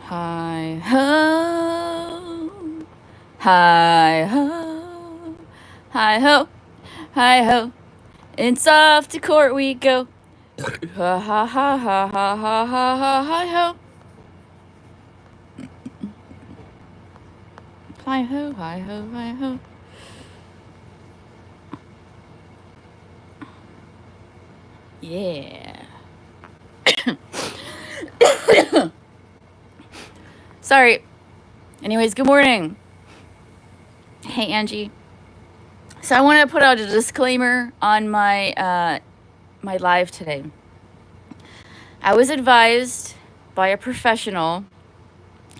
Hi ho, hi ho, hi ho, hi ho. It's off to court we go. Ha ha ha ha ha ha ha ha hi ho. Hi ho, hi ho, hi ho. Yeah. Sorry. Anyways, good morning. Hey Angie. So I want to put out a disclaimer on my my live today. I was advised by a professional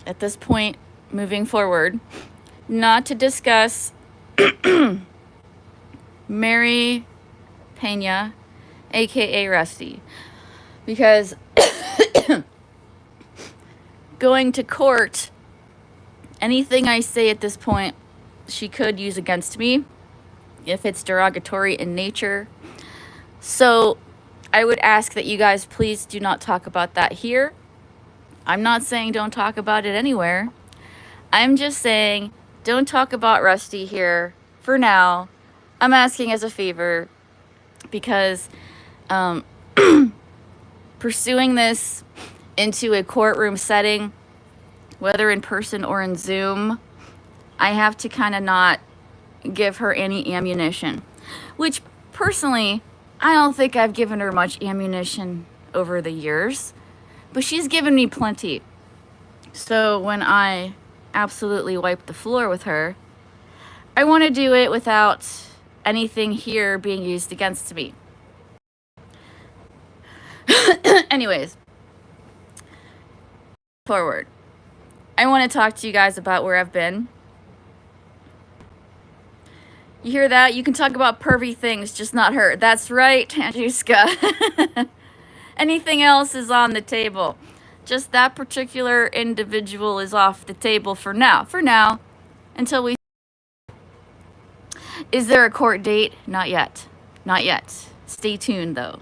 at this point moving forward not to discuss Mary Pena, aka Rusty, because going to court, anything I say at this point, she could use against me if it's derogatory in nature. So I would ask that you guys please do not talk about that here. I'm not saying don't talk about it anywhere. I'm just saying don't talk about Rusty here for now. I'm asking as a favor because pursuing this into a courtroom setting, whether in person or in Zoom, I have to kind of not give her any ammunition, which personally, I don't think I've given her much ammunition over the years, but she's given me plenty. So when I absolutely wipe the floor with her, I want to do it without anything here being used against me. Anyways, forward. I want to talk to you guys about where I've been. You hear that? You can talk about pervy things, just not her. That's right, Anjuska. Anything else is on the table. Just that particular individual is off the table for now. For now, until we... Is there a court date? Not yet. Not yet. Stay tuned, though.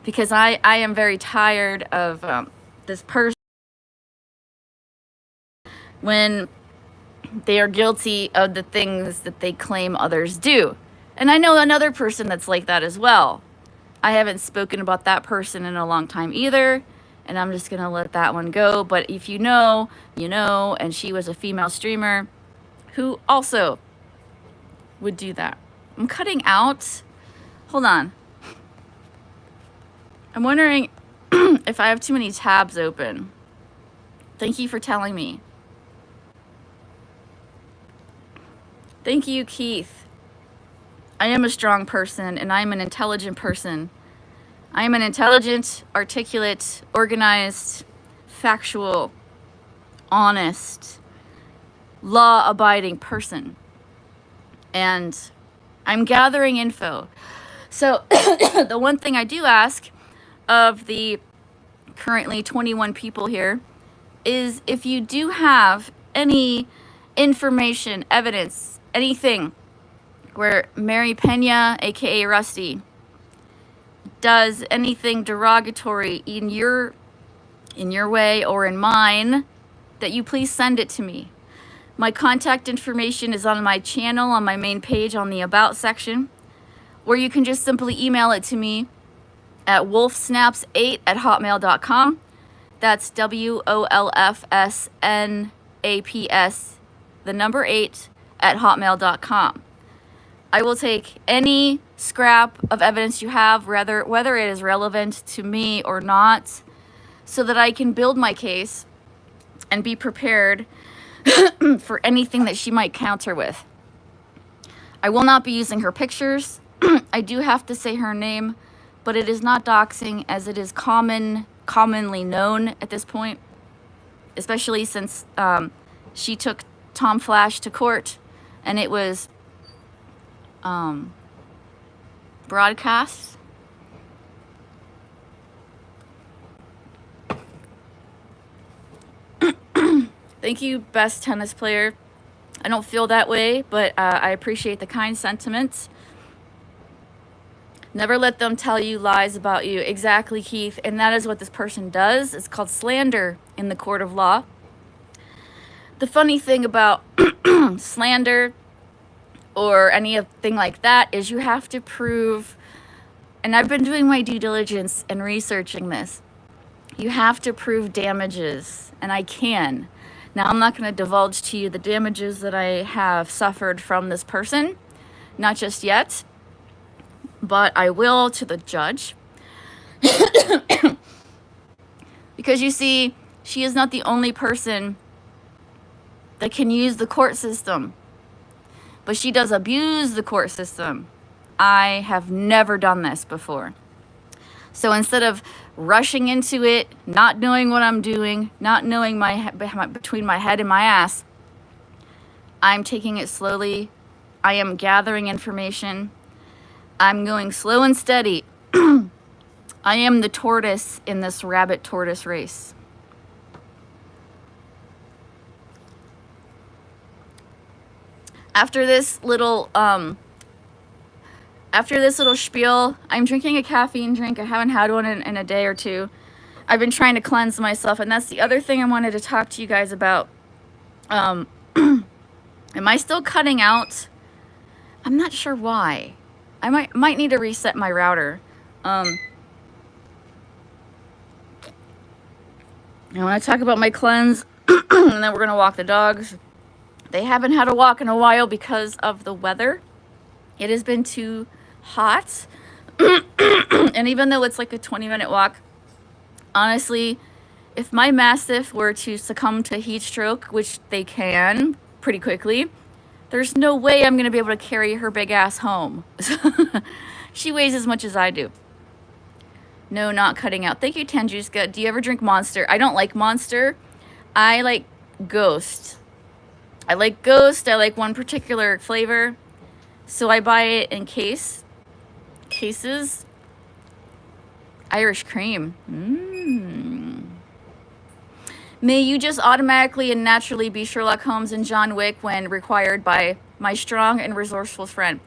Because I am very tired of this person when they are guilty of the things that they claim others do. And I know another person that's like that as well. I haven't spoken about that person in a long time either, and I'm just going to let that one go. But if you know, you know, and she was a female streamer who also would do that. I'm cutting out. Hold on. I'm wondering if I have too many tabs open. Thank you for telling me. Thank you, Keith. I am a strong person, and I am an intelligent person. I am an intelligent, articulate, organized, factual, honest, law-abiding person. And I'm gathering info. So the one thing I do ask of the currently 21 people here is if you do have any information, evidence, anything where Mary Pena, aka Rusty, does anything derogatory in your way or in mine, that you please send it to me. My contact information is on my channel, on my main page, on the About section, or you can just simply email it to me at wolfsnaps8@hotmail.com. That's WOLFSNAPS, the number 8, at hotmail.com. I will take any scrap of evidence you have, whether it is relevant to me or not, so that I can build my case and be prepared for anything that she might counter with. I will not be using her pictures. I do have to say her name, but it is not doxing, as it is commonly known at this point, especially since she took Tom Flash to court and it was broadcast. Thank you, best tennis player. I don't feel that way, but I appreciate the kind sentiments. Never let them tell you lies about you. Exactly, Keith. And that is what this person does. It's called slander in the court of law. The funny thing about slander or anything like that is you have to prove, and I've been doing my due diligence and researching this, you have to prove damages, and I can. Now, I'm not going to divulge to you the damages that I have suffered from this person, not just yet, but I will to the judge. Because you see, she is not the only person that can use the court system, but she does abuse the court system. I have never done this before. So instead of rushing into it, not knowing what I'm doing, not knowing between my head and my ass, I'm taking it slowly. I am gathering information. I'm going slow and steady. I am the tortoise in this rabbit tortoise race. After this little spiel, I'm drinking a caffeine drink. I haven't had one in a day or two. I've been trying to cleanse myself, and that's the other thing I wanted to talk to you guys about. Am I still cutting out? I'm not sure why. I might need to reset my router. I want to talk about my cleanse, and then we're going to walk the dogs. They haven't had a walk in a while because of the weather. It has been too hot. And even though it's like a 20-minute walk, honestly, if my Mastiff were to succumb to heat stroke, which they can pretty quickly, there's no way I'm going to be able to carry her big ass home. She weighs as much as I do. No, not cutting out. Thank you, Tanjuska. Do you ever drink Monster? I don't like Monster. I like Ghost. I like Ghost. I like one particular flavor. So I buy it in cases. Irish cream. May you just automatically and naturally be Sherlock Holmes and John Wick when required by my strong and resourceful friend.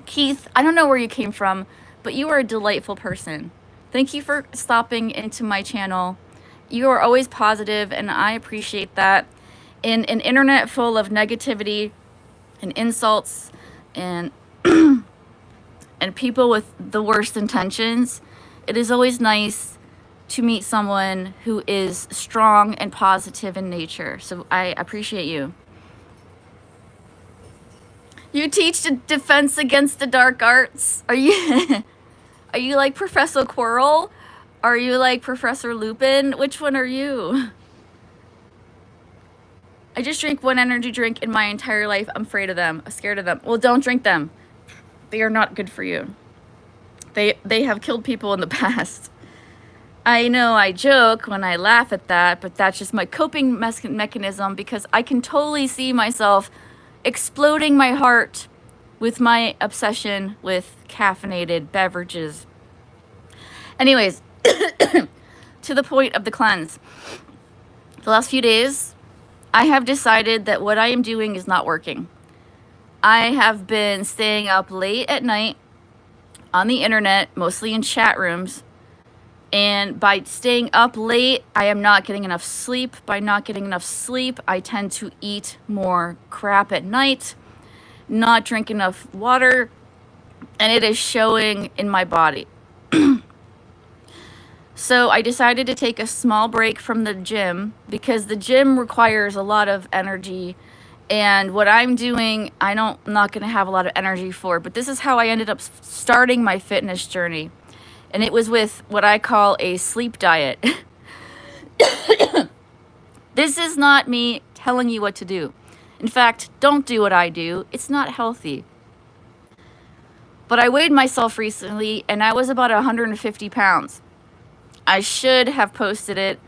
Keith, I don't know where you came from, but you are a delightful person. Thank you for stopping into my channel. You are always positive, and I appreciate that. In an internet full of negativity and insults and and people with the worst intentions, it is always nice to meet someone who is strong and positive in nature. So I appreciate you. You teach defense against the dark arts? Are you are you like Professor Quirrell? Are you like Professor Lupin? Which one are you? I just drank one energy drink in my entire life. I'm afraid of them. I'm scared of them. Well, don't drink them. They are not good for you. They have killed people in the past. I know I joke when I laugh at that, but that's just my coping mechanism, because I can totally see myself exploding my heart with my obsession with caffeinated beverages. Anyways, to the point of the cleanse. The last few days, I have decided that what I am doing is not working. I have been staying up late at night on the internet, mostly in chat rooms. And by staying up late, I am not getting enough sleep. By not getting enough sleep, I tend to eat more crap at night, not drink enough water, and it is showing in my body. So I decided to take a small break from the gym, because the gym requires a lot of energy, and what I'm doing, I'm not going to have a lot of energy for. But this is how I ended up starting my fitness journey. And it was with what I call a sleep diet. This is not me telling you what to do. In fact, don't do what I do. It's not healthy. But I weighed myself recently, and I was about 150 pounds. I should have posted it,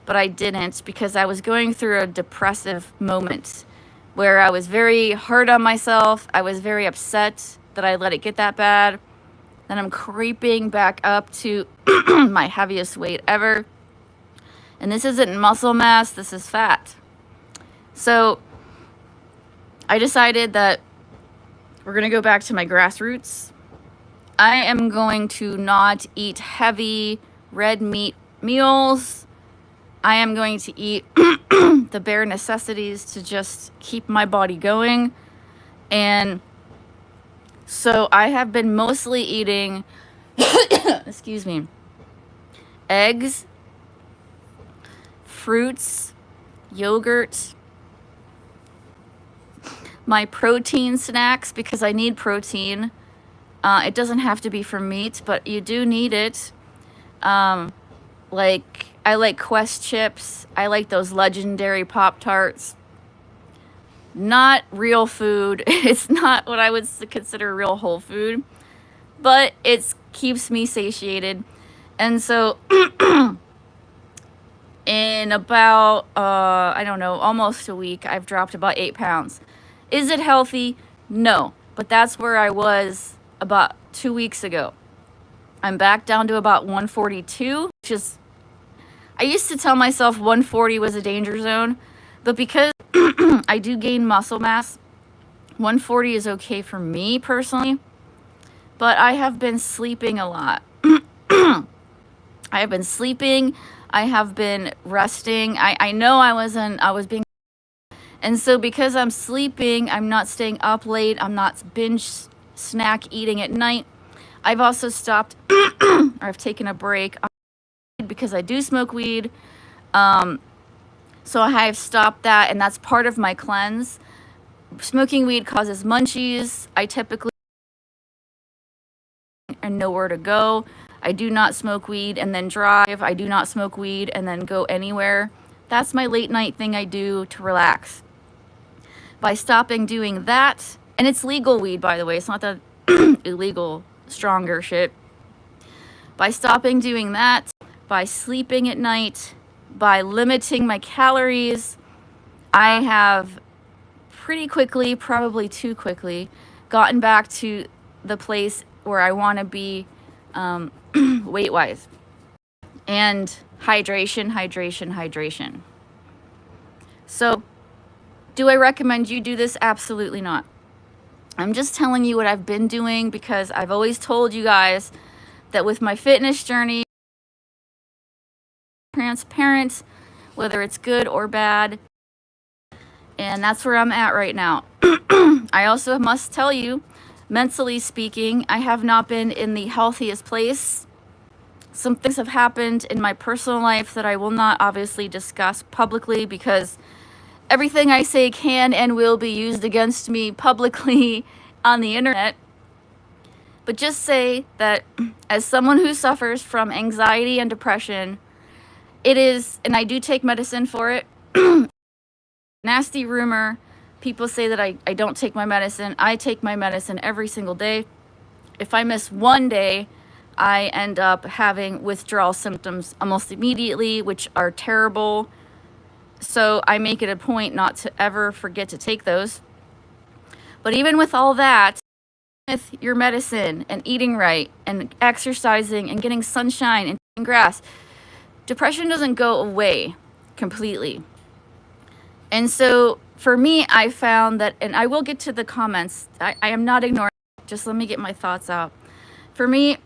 but I didn't, because I was going through a depressive moment where I was very hard on myself. I was very upset that I let it get that bad. Then I'm creeping back up to my heaviest weight ever. And this isn't muscle mass, this is fat. So I decided that we're going to go back to my grassroots. I am going to not eat heavy red meat meals. I am going to eat the bare necessities to just keep my body going. And so I have been mostly eating, excuse me, eggs, fruits, yogurt, my protein snacks, because I need protein. It doesn't have to be from meat, but you do need it. Like, I like Quest chips. I like those legendary Pop-Tarts. Not real food. It's not what I would consider real whole food, but it keeps me satiated. And so in about, I don't know, almost a week, I've dropped about 8 pounds. Is it healthy? No, but that's where I was about 2 weeks ago. I'm back down to about 142, which is, I used to tell myself 140 was a danger zone, but because I do gain muscle mass, 140 is okay for me personally. But I have been sleeping a lot. I have been sleeping. I have been resting. I know I was being, and so because I'm sleeping, I'm not staying up late. I'm not binge snack eating at night. I've also stopped, or I've taken a break because I do smoke weed. So I have stopped that, and that's part of my cleanse. Smoking weed causes munchies. I typically and nowhere to go. I do not smoke weed and then drive. I do not smoke weed and then go anywhere. That's my late night thing I do to relax. By stopping doing that, and it's legal weed, by the way, it's not the illegal stronger shit. By stopping doing that, by sleeping at night, by limiting my calories, I have pretty quickly, probably too quickly, gotten back to the place where I want to be weight-wise. And hydration. So, do I recommend you do this? Absolutely not. I'm just telling you what I've been doing because I've always told you guys that with my fitness journey, transparent, whether it's good or bad, and that's where I'm at right now. I also must tell you, mentally speaking, I have not been in the healthiest place. Some things have happened in my personal life that I will not obviously discuss publicly because everything I say can and will be used against me publicly on the internet. But just say that as someone who suffers from anxiety and depression, it is, and I do take medicine for it, nasty rumor. People say that I don't take my medicine. I take my medicine every single day. If I miss one day, I end up having withdrawal symptoms almost immediately, which are terrible. So I make it a point not to ever forget to take those. But even with all that, with your medicine and eating right and exercising and getting sunshine and eating grass, depression doesn't go away completely. And so for me, I found that, and I will get to the comments, I am not ignoring, just let me get my thoughts out. For me,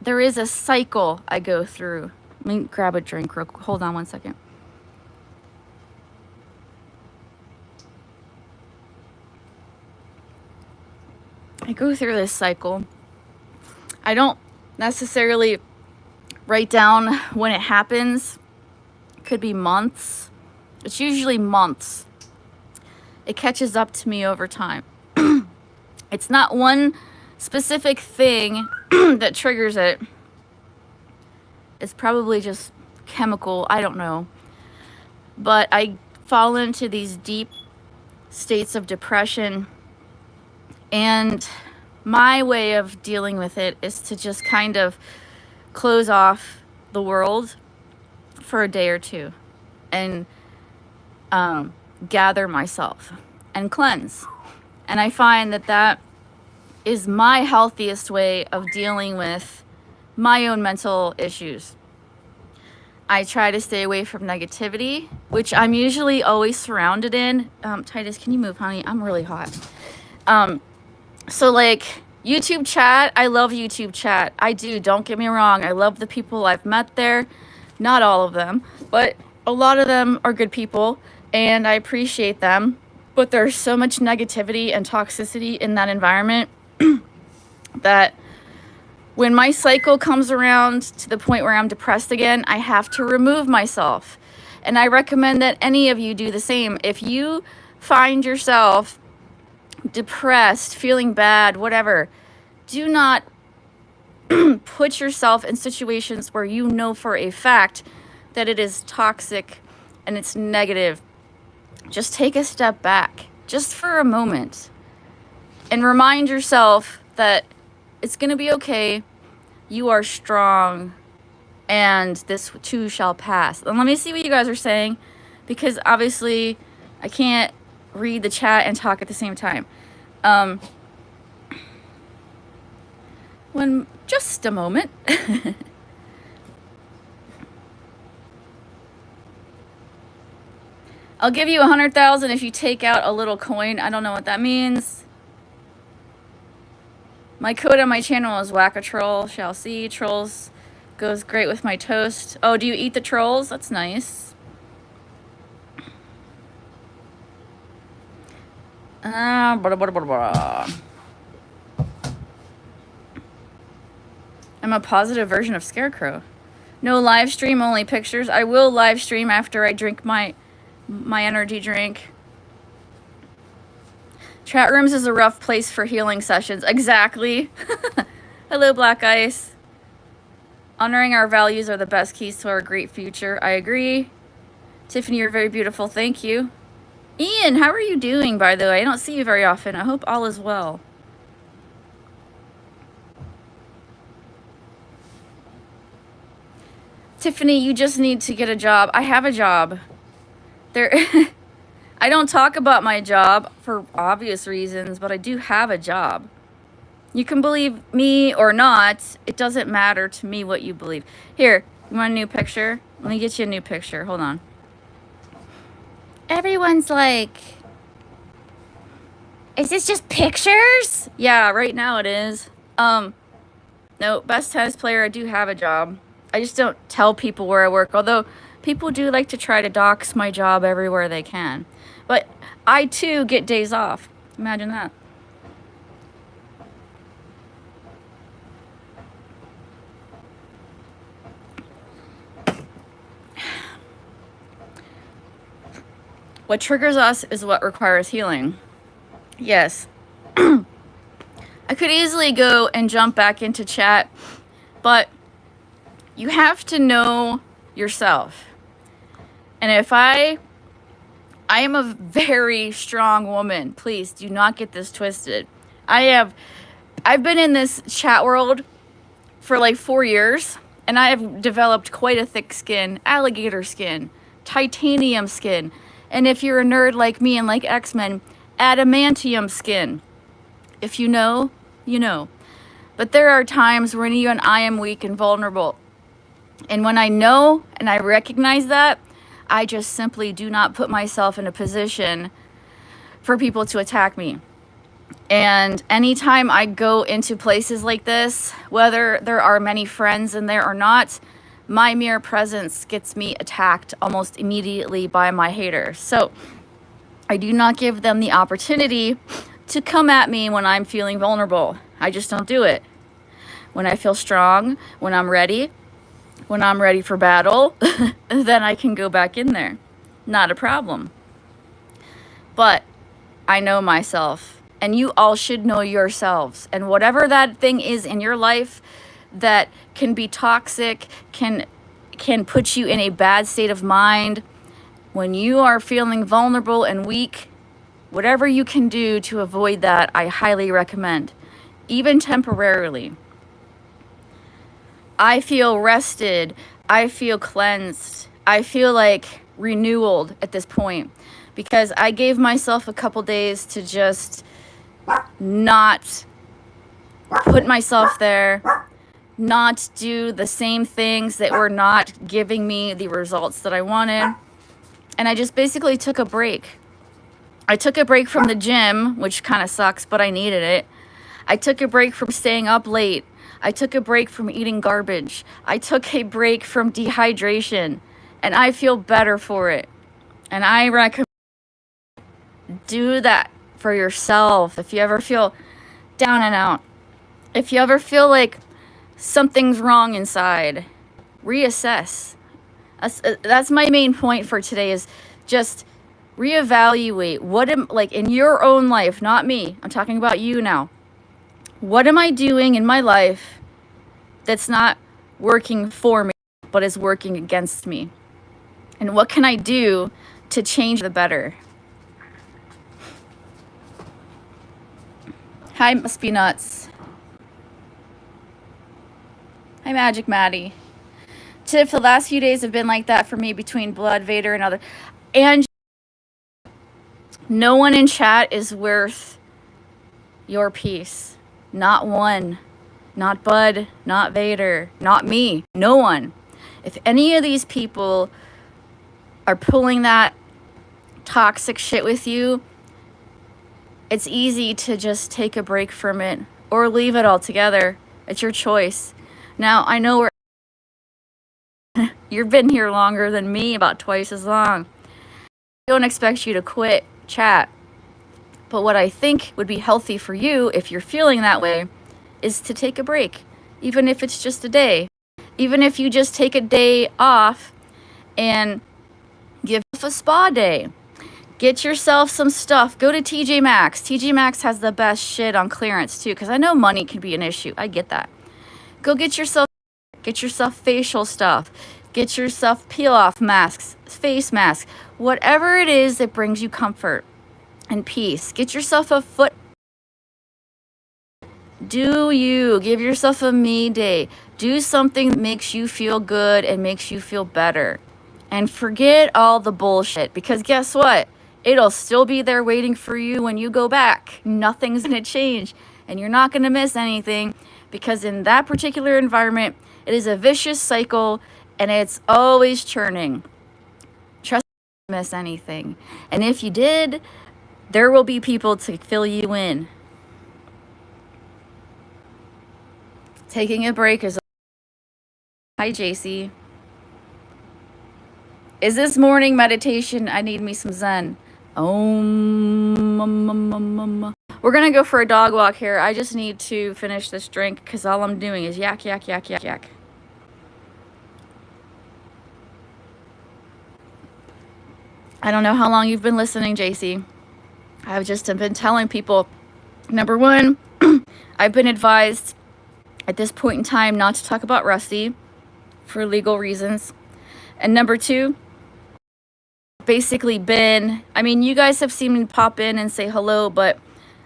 there is a cycle I go through. Let me grab a drink real quick. Hold on one second. I go through this cycle. I don't necessarily write down when it happens. It could be months. It's usually months. It catches up to me over time. It's not one specific thing that triggers it. It's probably just chemical, I don't know. But I fall into these deep states of depression, and my way of dealing with it is to just kind of close off the world for a day or two and gather myself and cleanse. And I find that that is my healthiest way of dealing with my own mental issues. I try to stay away from negativity, which I'm usually always surrounded in. Titus, can you move, honey? I'm really hot. So like YouTube chat, I love YouTube chat. I do, don't get me wrong. I love the people I've met there. Not all of them, but a lot of them are good people, and I appreciate them. But there's so much negativity and toxicity in that environment that when my cycle comes around to the point where I'm depressed again, I have to remove myself. And I recommend that any of you do the same. If you find yourself depressed, feeling bad, whatever, do not put yourself in situations where you know for a fact that it is toxic and it's negative. Just take a step back, just for a moment, and remind yourself that it's going to be okay. You are strong, and this too shall pass. And let me see what you guys are saying, because obviously I can't read the chat and talk at the same time. Just a moment. I'll give you 100,000 if you take out a little coin. I don't know what that means. My code on my channel is whack-a-troll. Shall see. Trolls goes great with my toast. Oh, do you eat the trolls? That's nice. I'm a positive version of Scarecrow. No live stream, only pictures. I will live stream after I drink my energy drink. Chat rooms is a rough place for healing sessions. Exactly. Hello, Black Ice. Honoring our values are the best keys to our great future. I agree. Tiffany, you're very beautiful. Thank you. Ian, how are you doing, by the way? I don't see you very often. I hope all is well. Tiffany, you just need to get a job. I have a job. I don't talk about my job for obvious reasons, but I do have a job. You can believe me or not. It doesn't matter to me what you believe. Here, you want a new picture? Let me get you a new picture. Hold on. Everyone's like, is this just pictures? Yeah, right now it is. No, best tennis player. I do have a job. I just don't tell people where I work, although people do like to try to dox my job everywhere they can. But I, too, get days off. Imagine that. What triggers us is what requires healing. Yes. I could easily go and jump back into chat, but you have to know yourself. And if I am a very strong woman. Please do not get this twisted. I've been in this chat world for like 4 years, and I have developed quite a thick skin, alligator skin, titanium skin, and if you're a nerd like me and like X-Men, adamantium skin. If you know, you know. But there are times when even I am weak and vulnerable. And when I know and I recognize that, I just simply do not put myself in a position for people to attack me. And anytime I go into places like this, whether there are many friends in there or not, my mere presence gets me attacked almost immediately by my haters. So I do not give them the opportunity to come at me when I'm feeling vulnerable. I just don't do it. When I feel strong, when I'm ready for battle, then I can go back in there. Not a problem. But I know myself, and you all should know yourselves. And whatever that thing is in your life that can be toxic, can put you in a bad state of mind, when you are feeling vulnerable and weak, whatever you can do to avoid that, I highly recommend, even temporarily. I feel rested. I feel cleansed. I feel like renewed at this point because I gave myself a couple days to just not put myself there, not do the same things that were not giving me the results that I wanted. And I just basically took a break. I took a break from the gym, which kind of sucks, but I needed it. I took a break from staying up late. I took a break from eating garbage. I took a break from dehydration, and I feel better for it. And I recommend do that for yourself. If you ever feel down and out, if you ever feel like something's wrong inside, reassess. That's my main point for today, is just reevaluate what am, like, in your own life, not me. I'm talking about you now. What am I doing in my life that's not working for me, but is working against me? And what can I do to change the better? Hi, Must Be Nuts. Hi, Magic Maddie. Tiff, the last few days have been like that for me, between Blood, Vader, and other. And no one in chat is worth your peace. Not one. Not Bud, not Vader, not me. No one. If any of these people are pulling that toxic shit with you, it's easy to just take a break from it or leave it altogether. It's your choice. Now, I know you've been here longer than me, about twice as long. I don't expect you to quit chat. But what I think would be healthy for you, if you're feeling that way, is to take a break. Even if it's just a day. Even if you just take a day off and give yourself a spa day. Get yourself some stuff. Go to TJ Maxx. TJ Maxx has the best shit on clearance too, because I know money can be an issue. I get that. Go get yourself facial stuff. Get yourself peel-off masks, face masks, whatever it is that brings you comfort and peace. Get yourself a foot. Do you. Give yourself a me day. Do something that makes you feel good and makes you feel better. And forget all the bullshit, because guess what? It'll still be there waiting for you when you go back. Nothing's going to change, and you're not going to miss anything, because in that particular environment, it is a vicious cycle, and it's always churning. Trust me, you won't miss anything. And if you did, there will be people to fill you in. Taking a break is... Hi, JC. Is this morning meditation? I need me some Zen. We're gonna go for a dog walk here. I just need to finish this drink, because all I'm doing is yak, yak, yak, yak, yak. I don't know how long you've been listening, JC. I've just been telling people, number one, I've been advised at this point in time not to talk about Rusty for legal reasons. And number two, basically been, I mean, you guys have seen me pop in and say hello, but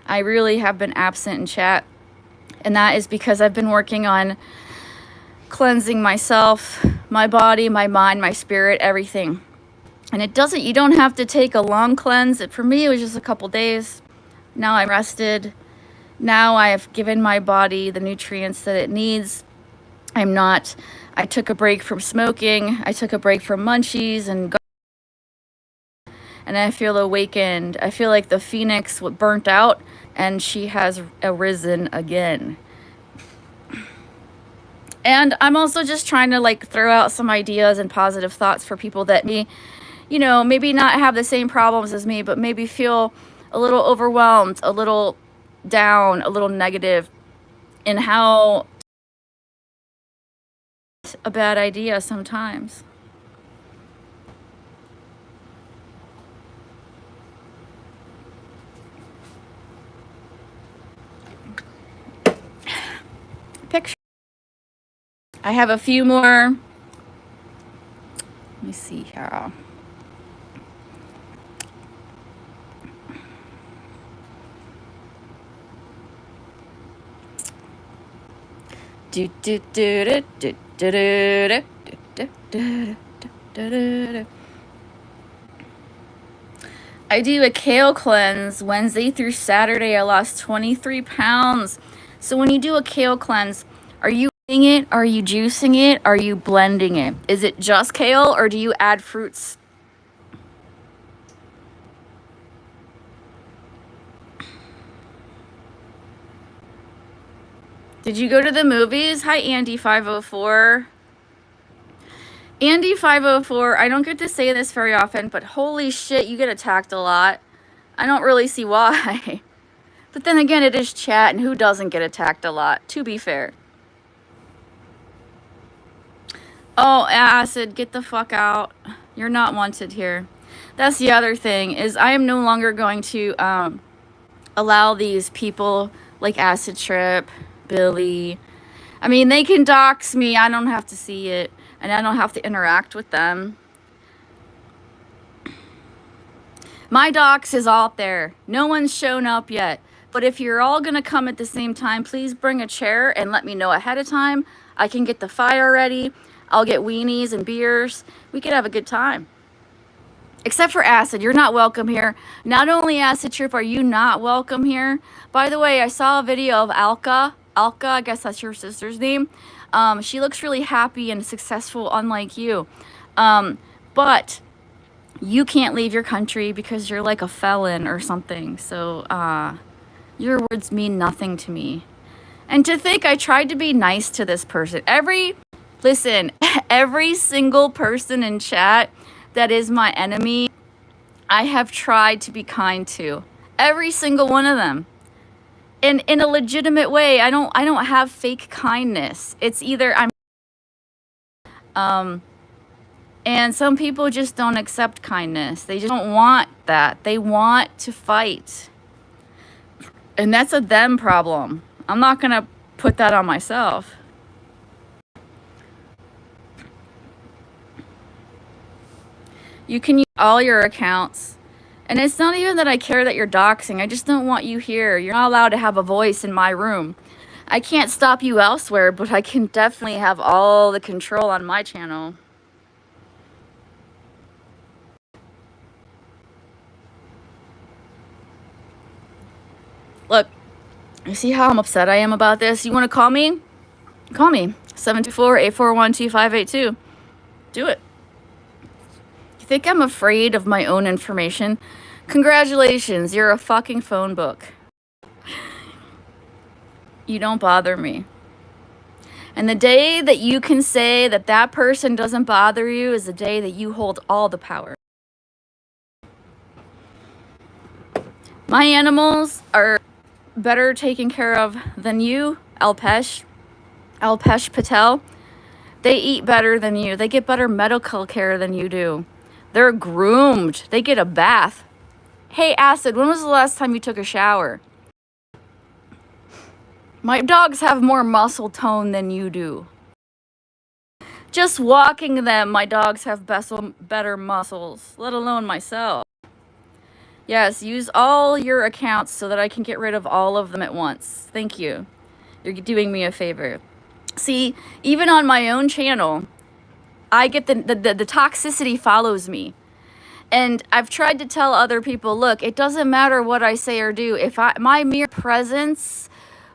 I really have been absent in chat. And that is because I've been working on cleansing myself, my body, my mind, my spirit, everything. And you don't have to take a long cleanse. For me, it was just a couple days. Now I'm rested. Now I have given my body the nutrients that it needs. I took a break from smoking. I took a break from munchies and I feel awakened. I feel like the phoenix burnt out and she has arisen again. And I'm also just trying to like throw out some ideas and positive thoughts for people that maybe not have the same problems as me, but maybe feel a little overwhelmed, a little down, a little negative in how a bad idea sometimes. Picture. I have a few more. Let me see here. I do a kale cleanse Wednesday through Saturday. I lost 23 pounds. So when you do a kale cleanse, are you eating it? Are you juicing it? Are you blending it? Is it just kale or do you add fruits? Did you go to the movies? Hi, Andy504. Andy504, I don't get to say this very often, but holy shit, you get attacked a lot. I don't really see why. But then again, it is chat, and who doesn't get attacked a lot, to be fair. Oh, Acid, get the fuck out. You're not wanted here. That's the other thing, is I am no longer going to allow these people like Acid Trip, Billy. I mean, they can dox me. I don't have to see it, and I don't have to interact with them. My dox is out there. No one's shown up yet. But if you're all going to come at the same time, please bring a chair and let me know ahead of time. I can get the fire ready. I'll get weenies and beers. We could have a good time. Except for Acid. You're not welcome here. Not only Acid Trip are you not welcome here. By the way, I saw a video of Alka. Alka, I guess that's your sister's name. She looks really happy and successful, unlike you. But you can't leave your country because you're like a felon or something. So your words mean nothing to me. And to think I tried to be nice to this person. Listen, every single person in chat that is my enemy, I have tried to be kind to. Every single one of them. And in a legitimate way. I don't have fake kindness. It's either and some people just don't accept kindness. They just don't want that. They want to fight. And that's a them problem. I'm not going to put that on myself. You can use all your accounts. And it's not even that I care that you're doxing. I just don't want you here. You're not allowed to have a voice in my room. I can't stop you elsewhere, but I can definitely have all the control on my channel. Look, you see how I'm upset I am about this? You want to call me? Call me. 724-841-2582. Do it. You think I'm afraid of my own information? Congratulations, you're a fucking phone book. You don't bother me. And the day that you can say that that person doesn't bother you is the day that you hold all the power. My animals are better taken care of than you, Alpesh Patel. They eat better than you. They get better medical care than you do. They're groomed. They get a bath. Hey, Acid, when was the last time you took a shower? My dogs have more muscle tone than you do. Just walking them, my dogs have better muscles, let alone myself. Yes, use all your accounts so that I can get rid of all of them at once. Thank you. You're doing me a favor. See, even on my own channel, I get the toxicity follows me. And I've tried to tell other people, look, it doesn't matter what I say or do. If my mere presence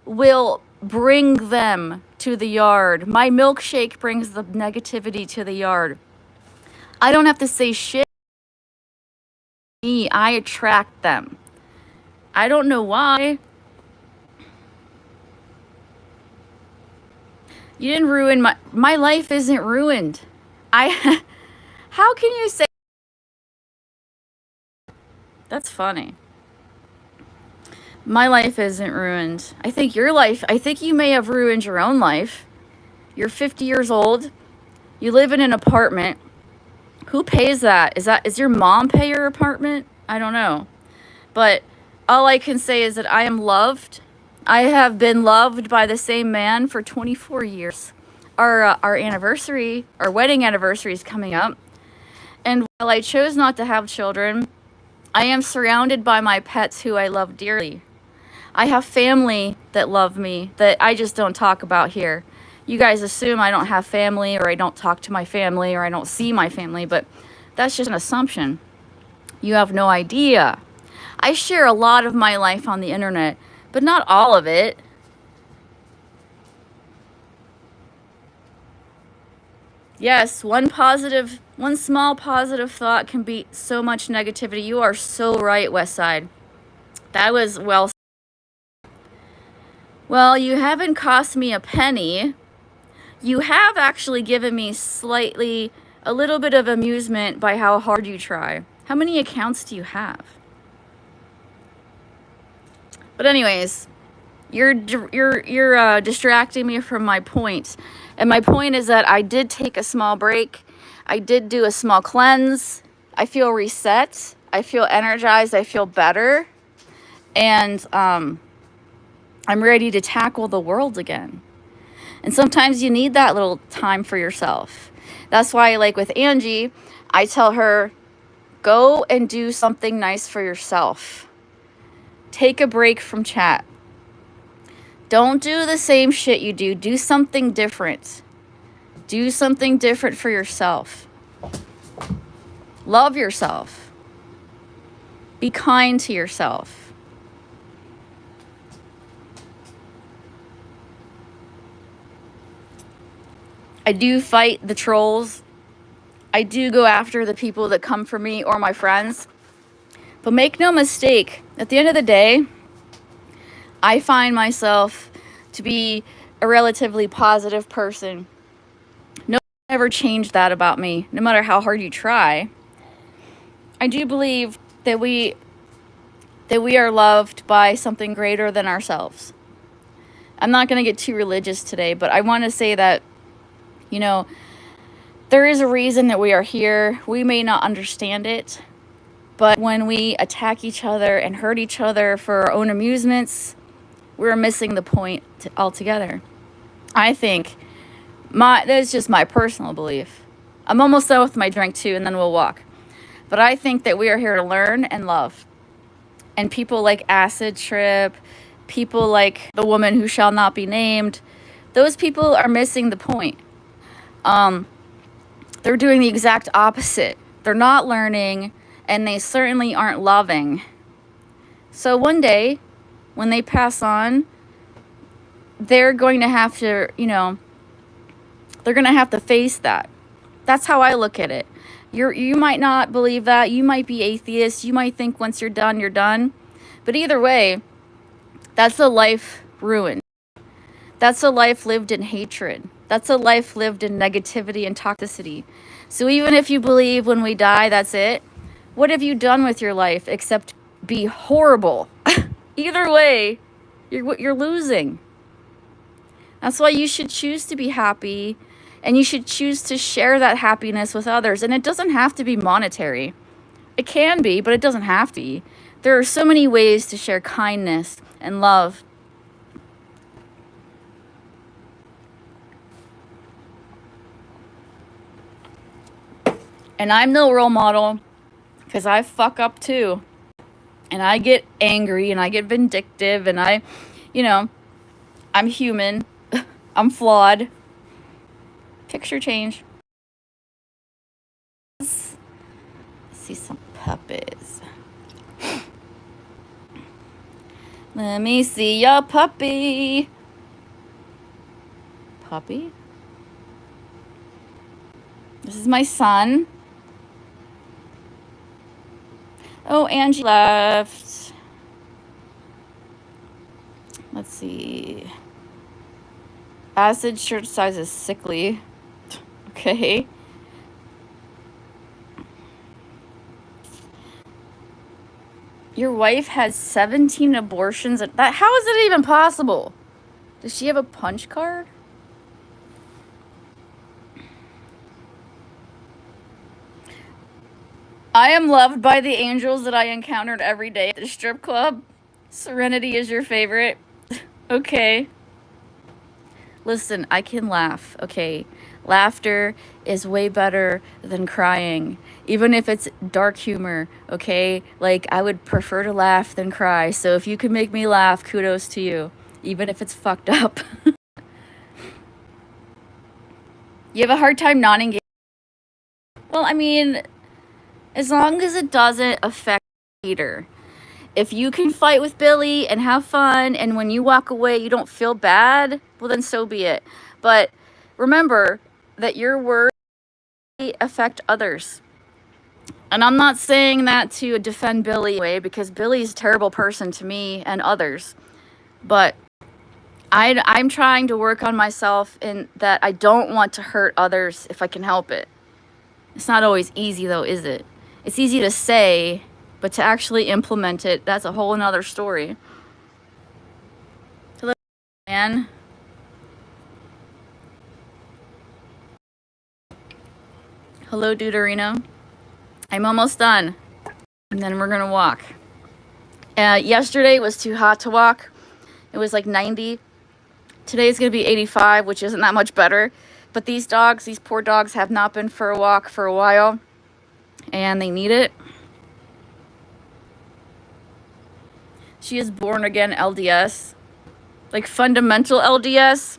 will bring them to the yard. My milkshake brings the negativity to the yard. I don't have to say shit. I attract them. I don't know why. You didn't ruin my life isn't ruined. How can you say that's funny? My life isn't ruined. I think you may have ruined your own life. You're 50 years old. You live in an apartment. Who pays that? Is your mom pay your apartment? I don't know. But all I can say is that I am loved. I have been loved by the same man for 24 years. Our wedding anniversary is coming up. And while I chose not to have children, I am surrounded by my pets who I love dearly. I have family that love me that I just don't talk about here. You guys assume I don't have family, or I don't talk to my family, or I don't see my family, but that's just an assumption. You have no idea. I share a lot of my life on the internet, but not all of it. Yes, one small positive thought can beat so much negativity. You are so right, Westside. That was well said. Well, you haven't cost me a penny. You have actually given me a little bit of amusement by how hard you try. How many accounts do you have? But anyways, you're distracting me from my point. And my point is that I did take a small break. I did do a small cleanse. I feel reset. I feel energized. I feel better. And I'm ready to tackle the world again. And sometimes you need that little time for yourself. That's why, like with Angie, I tell her, go and do something nice for yourself. Take a break from chat. Don't do the same shit you do. Do something different. Do something different for yourself. Love yourself. Be kind to yourself. I do fight the trolls. I do go after the people that come for me or my friends. But make no mistake, at the end of the day, I find myself to be a relatively positive person. No one ever changed that about me, no matter how hard you try. I do believe that we are loved by something greater than ourselves. I'm not going to get too religious today, but I want to say that, you know, there is a reason that we are here. We may not understand it, but when we attack each other and hurt each other for our own amusements, we're missing the point altogether. I think that's just my personal belief. I'm almost done with my drink too, and then we'll walk. But I think that we are here to learn and love. And people like Acid Trip, people like the woman who shall not be named, those people are missing the point. They're doing the exact opposite. They're not learning, and they certainly aren't loving. So one day, when they pass on, they're going to have to, they're going to have to face that. That's how I look at it. You might not believe that. You might be atheist. You might think once you're done, you're done. But either way, that's a life ruined. That's a life lived in hatred. That's a life lived in negativity and toxicity. So even if you believe when we die, that's it, what have you done with your life except be horrible? Either way, you're losing. That's why you should choose to be happy, and you should choose to share that happiness with others. And it doesn't have to be monetary. It can be, but it doesn't have to be. There are so many ways to share kindness and love. And I'm no role model because I fuck up too. And I get angry and I get vindictive and I'm human. I'm flawed. Picture change. Let's see some puppies. Let me see your puppy. Puppy? This is my son. Oh, Angie left. Let's see. Acid shirt size is sickly. Okay. Your wife has 17 abortions. How is it even possible? Does she have a punch card? I am loved by the angels that I encountered every day at the strip club. Serenity is your favorite. Okay. Listen, I can laugh, okay? Laughter is way better than crying, even if it's dark humor, okay? Like, I would prefer to laugh than cry. So if you can make me laugh, kudos to you, even if it's fucked up. You have a hard time non-engaging? Well, I mean, as long as it doesn't affect Peter. If you can fight with Billy and have fun, and when you walk away you don't feel bad, well then so be it. But remember that your words affect others. And I'm not saying that to defend Billy anyway, because Billy's a terrible person to me and others. But I'm trying to work on myself in that I don't want to hurt others if I can help it. It's not always easy though, is it? It's easy to say, but to actually implement it, that's a whole another story. Hello, man. Hello, Deuterino. I'm almost done. And then we're gonna walk. Yesterday was too hot to walk. It was like 90. Today's gonna be 85, which isn't that much better. But these dogs, these poor dogs, have not been for a walk for a while. And they need it. She is born again LDS. Like fundamental LDS.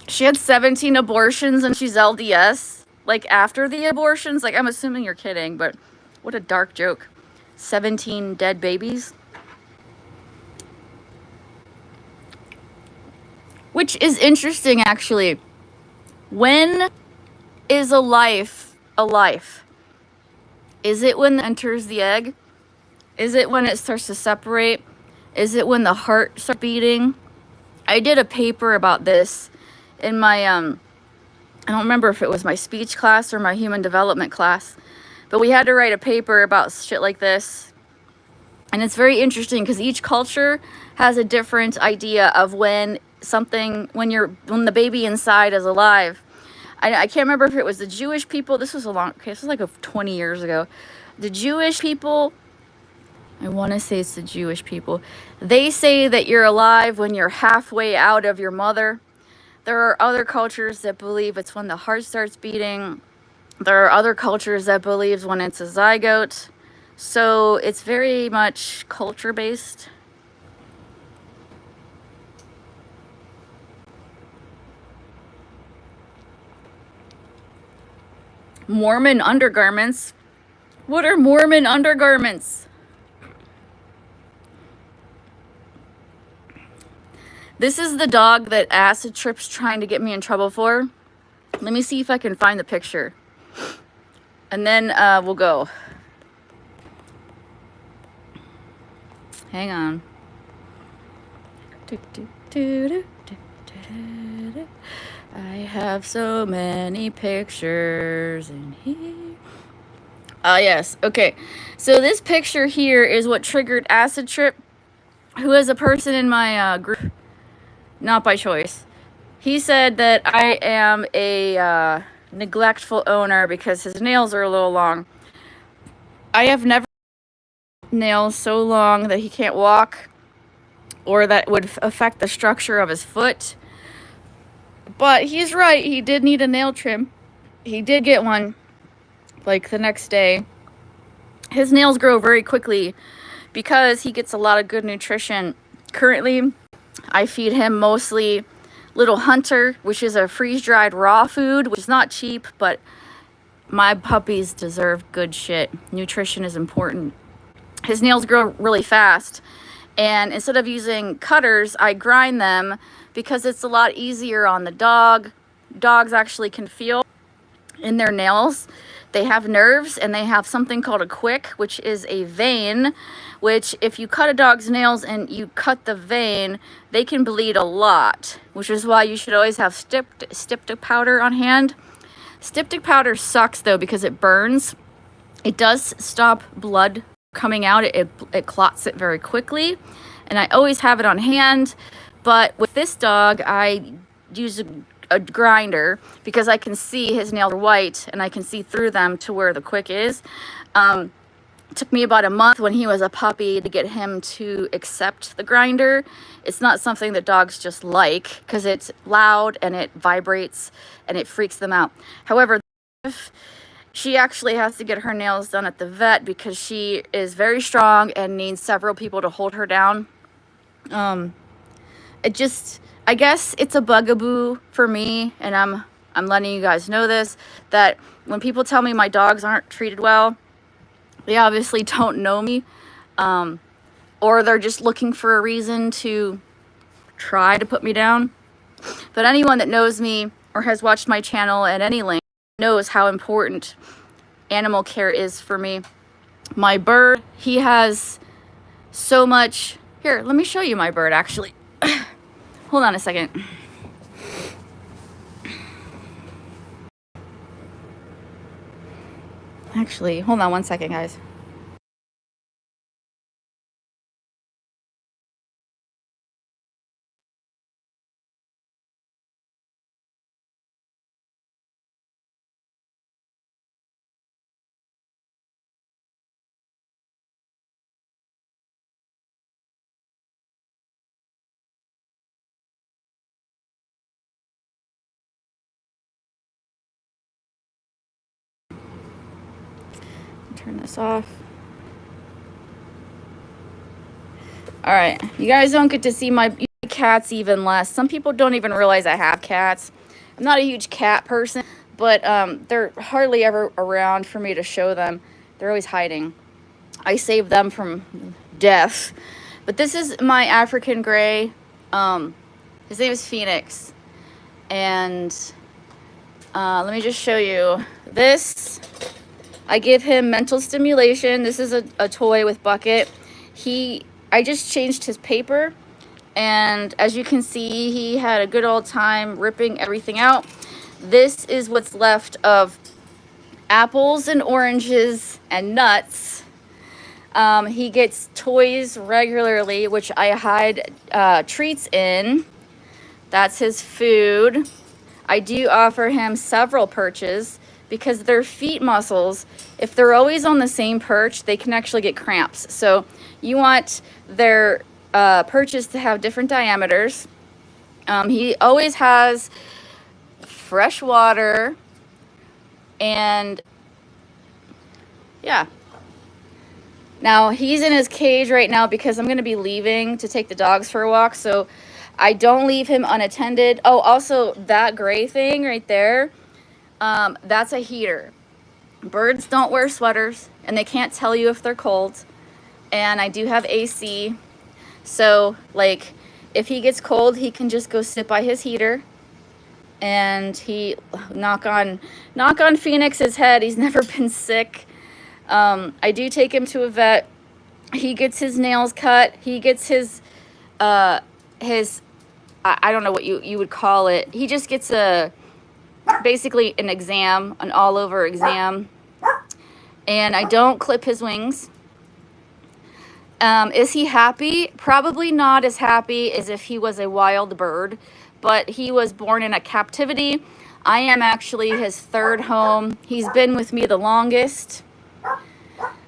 She had 17 abortions and she's LDS. Like after the abortions. Like I'm assuming you're kidding, but what a dark joke. 17 dead babies. Which is interesting actually. When is a life a life? Is it when it enters the egg? Is it when it starts to separate? Is it when the heart starts beating? I did a paper about this in my, I don't remember if it was my speech class or my human development class, but we had to write a paper about shit like this. And it's very interesting because each culture has a different idea of when when the baby inside is alive. I can't remember if it was the Jewish people. This was this was like 20 years ago. The Jewish people, I want to say it's the Jewish people. They say that you're alive when you're halfway out of your mother. There are other cultures that believe it's when the heart starts beating. There are other cultures that believe when it's a zygote. So it's very much culture-based. Mormon undergarments. What are Mormon undergarments? This is the dog that Acid Trip's trying to get me in trouble for. Let me see if I can find the picture. And then we'll go. Hang on. I have so many pictures in here. Yes. Okay. So this picture here is what triggered Acid Trip, who is a person in my group, not by choice. He said that I am a neglectful owner because his nails are a little long. I have never nails so long that he can't walk or that would affect the structure of his foot. But he's right. He did need a nail trim. He did get one like the next day. His nails grow very quickly because he gets a lot of good nutrition. Currently, I feed him mostly Little Hunter, which is a freeze-dried raw food, which is not cheap, but my puppies deserve good shit. Nutrition is important. His nails grow really fast, and instead of using cutters, I grind them because it's a lot easier on the dog. Dogs actually can feel in their nails. They have nerves, and they have something called a quick, which is a vein, which if you cut a dog's nails and you cut the vein, they can bleed a lot, which is why you should always have styptic powder on hand. Styptic powder sucks though because it burns. It does stop blood coming out. It clots it very quickly, and I always have it on hand. But with this dog, I use a grinder because I can see his nails are white and I can see through them to where the quick is. It took me about a month when he was a puppy to get him to accept the grinder. It's not something that dogs just like because it's loud and it vibrates and it freaks them out. However, she actually has to get her nails done at the vet because she is very strong and needs several people to hold her down. I guess it's a bugaboo for me, and I'm letting you guys know this, that when people tell me my dogs aren't treated well, they obviously don't know me, or they're just looking for a reason to try to put me down. But anyone that knows me or has watched my channel at any length knows how important animal care is for me. My bird, he has so much. Here, let me show you my bird actually. Hold on a second. Actually, hold on one second, guys. Turn this off. All right, you guys don't get to see my cats even less. Some people don't even realize I have cats. I'm not a huge cat person, but they're hardly ever around for me to show them. They're always hiding. I save them from death. But this is my African gray. His name is Phoenix. And let me just show you this. I give him mental stimulation. This is a toy with bucket. I just changed his paper, and as you can see, he had a good old time ripping everything out. This is what's left of apples and oranges and nuts. He gets toys regularly, which I hide treats in. That's his food. I do offer him several perches because their feet muscles, if they're always on the same perch, they can actually get cramps. So you want their perches to have different diameters. He always has fresh water, and yeah. Now he's in his cage right now because I'm going to be leaving to take the dogs for a walk, so I don't leave him unattended. Oh, also that gray thing right there, that's a heater. Birds don't wear sweaters, and they can't tell you if they're cold. And I do have AC, so like if he gets cold, he can just go sit by his heater. And he knock on Phoenix's head. He's never been sick. I do take him to a vet. He gets his nails cut. He gets his I don't know what you would call it. He just gets basically an exam, an all over exam. And I don't clip his wings. Is he happy? Probably not as happy as if he was a wild bird, but he was born in a captivity. I am actually his third home. He's been with me the longest.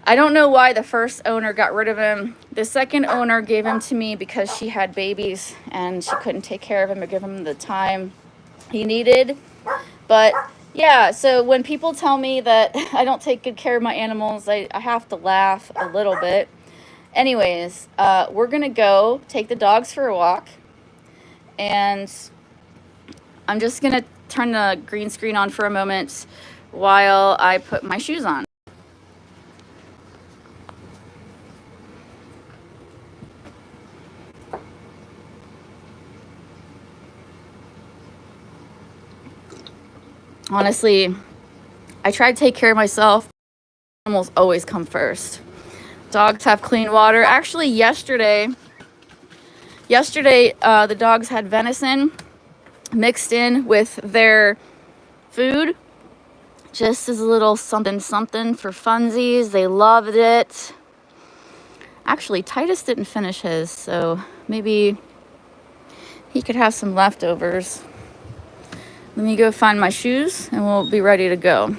I don't know why the first owner got rid of him. The second owner gave him to me because she had babies and she couldn't take care of him or give him the time he needed. But yeah, so when people tell me that I don't take good care of my animals, I have to laugh a little bit. Anyways, we're going to go take the dogs for a walk. And I'm just going to turn the green screen on for a moment while I put my shoes on. Honestly, I try to take care of myself. Animals always come first. Dogs have clean water. Actually, yesterday, the dogs had venison mixed in with their food. Just as a little something for funsies. They loved it. Actually, Titus didn't finish his, so maybe he could have some leftovers. Let me go find my shoes and we'll be ready to go.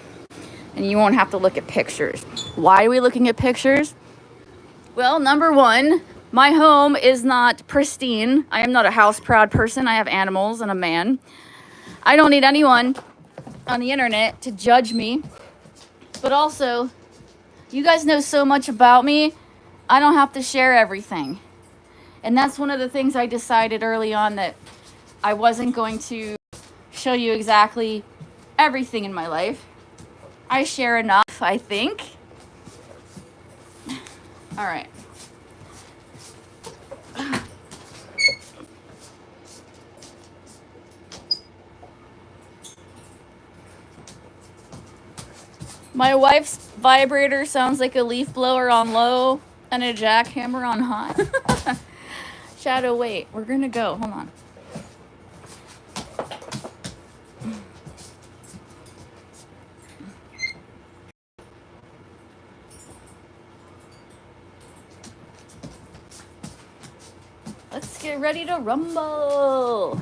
And you won't have to look at pictures. Why are we looking at pictures? Well, number one, my home is not pristine. I am not a house-proud person. I have animals and a man. I don't need anyone on the internet to judge me. But also, you guys know so much about me, I don't have to share everything. And that's one of the things I decided early on, that I wasn't going to show you exactly everything in my life. I share enough, I think. All right. My wife's vibrator sounds like a leaf blower on low and a jackhammer on high. Shadow, wait, we're gonna go. Hold on. Let's get ready to rumble.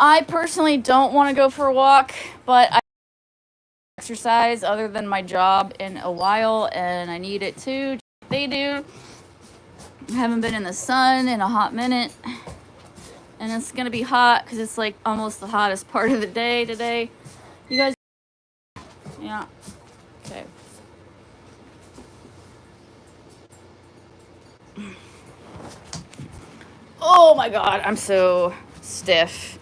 I personally don't want to go for a walk, but I exercise other than my job in a while, and I need it too. They do. I haven't been in the sun in a hot minute, and it's gonna be hot because it's like almost the hottest part of the day today. You guys, yeah, okay. Oh my god, I'm so stiff.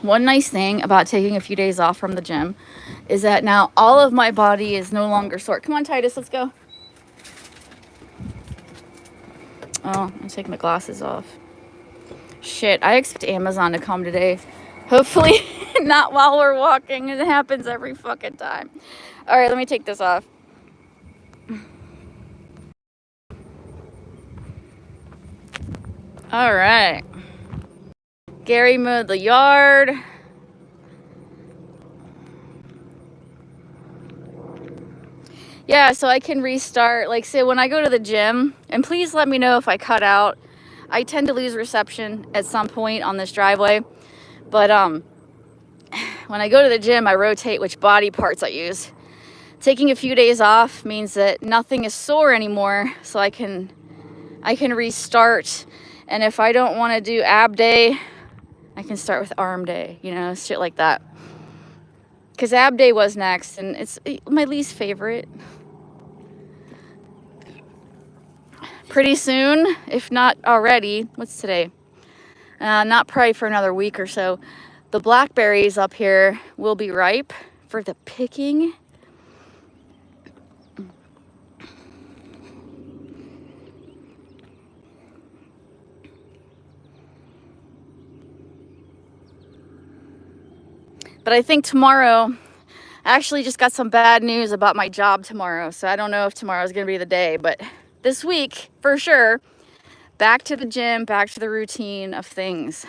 One nice thing about taking a few days off from the gym is that now all of my body is no longer sore. Come on, Titus, let's go. Oh, I'm taking my glasses off. Shit, I expect Amazon to come today. Hopefully not while we're walking. It happens every fucking time. All right, let me take this off. All right. Gary mowed the yard. Yeah, so I can restart. Like, say, when I go to the gym, and please let me know if I cut out. I tend to lose reception at some point on this driveway. But when I go to the gym, I rotate which body parts I use. Taking a few days off means that nothing is sore anymore, so I can restart. And if I don't want to do ab day, I can start with arm day, you know, shit like that. Because ab day was next, and it's my least favorite. Pretty soon, if not already, what's today? Not probably for another week or so, the blackberries up here will be ripe for the picking. But I think tomorrow, I actually just got some bad news about my job tomorrow. So I don't know if tomorrow's going to be the day, but this week, for sure, back to the gym, back to the routine of things.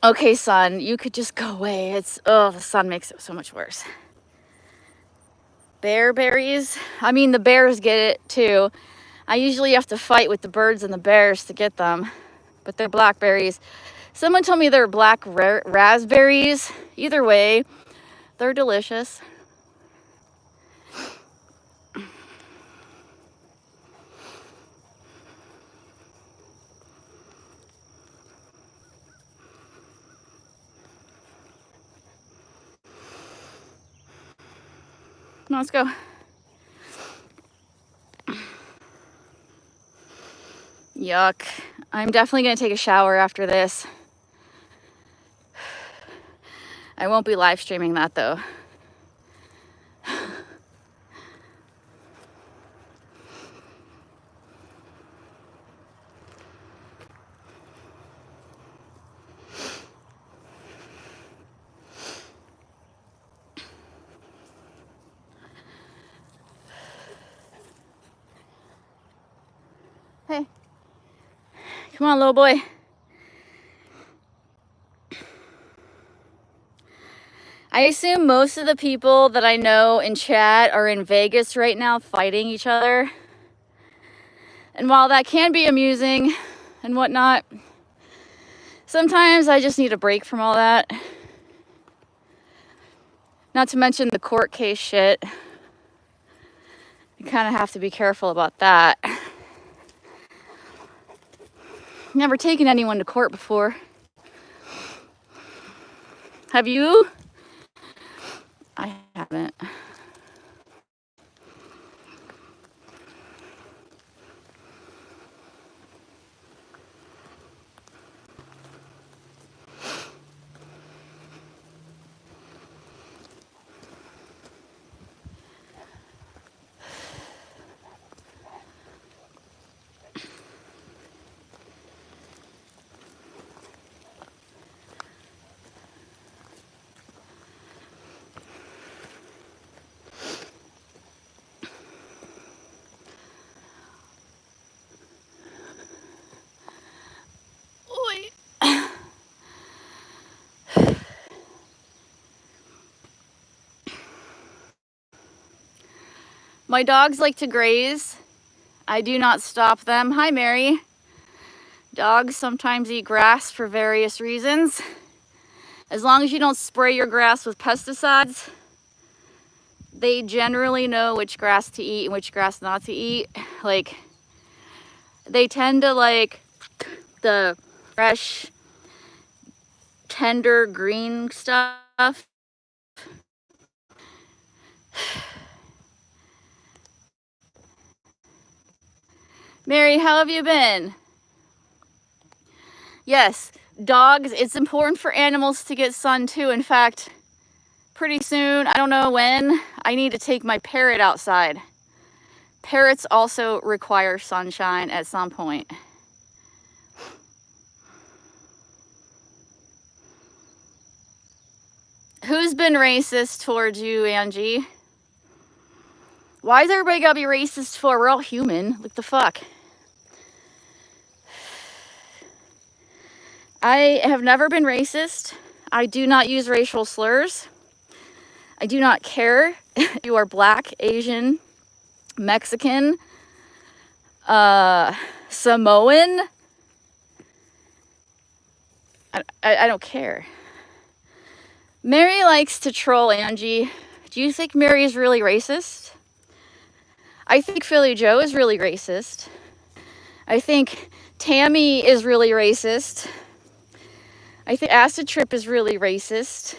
Okay, sun, you could just go away. The sun makes it so much worse. Bearberries. I mean, the bears get it too. I usually have to fight with the birds and the bears to get them, but they're blackberries. Someone told me they're black raspberries. Either way, they're delicious. Come on, let's go. Yuck. I'm definitely going to take a shower after this. I won't be live streaming that though. Hey. Come on, little boy. I assume most of the people that I know in chat are in Vegas right now fighting each other. And while that can be amusing and whatnot, sometimes I just need a break from all that. Not to mention the court case shit. You kind of have to be careful about that. Never taken anyone to court before. Have you? I haven't. My dogs like to graze. I do not stop them. Hi, Mary. Dogs sometimes eat grass for various reasons. As long as you don't spray your grass with pesticides, they generally know which grass to eat and which grass not to eat. Like, they tend to like the fresh, tender green stuff. Mary, how have you been? Yes, dogs, it's important for animals to get sun too. In fact, pretty soon, I don't know when, I need to take my parrot outside. Parrots also require sunshine at some point. Who's been racist towards you, Angie? Why is everybody gotta be racist for? We're all human. What the fuck? I have never been racist. I do not use racial slurs. I do not care if you are black, Asian, Mexican, Samoan. I don't care. Mary likes to troll Angie. Do you think Mary is really racist? I think Philly Joe is really racist. I think Tammy is really racist. I think Acid Trip is really racist.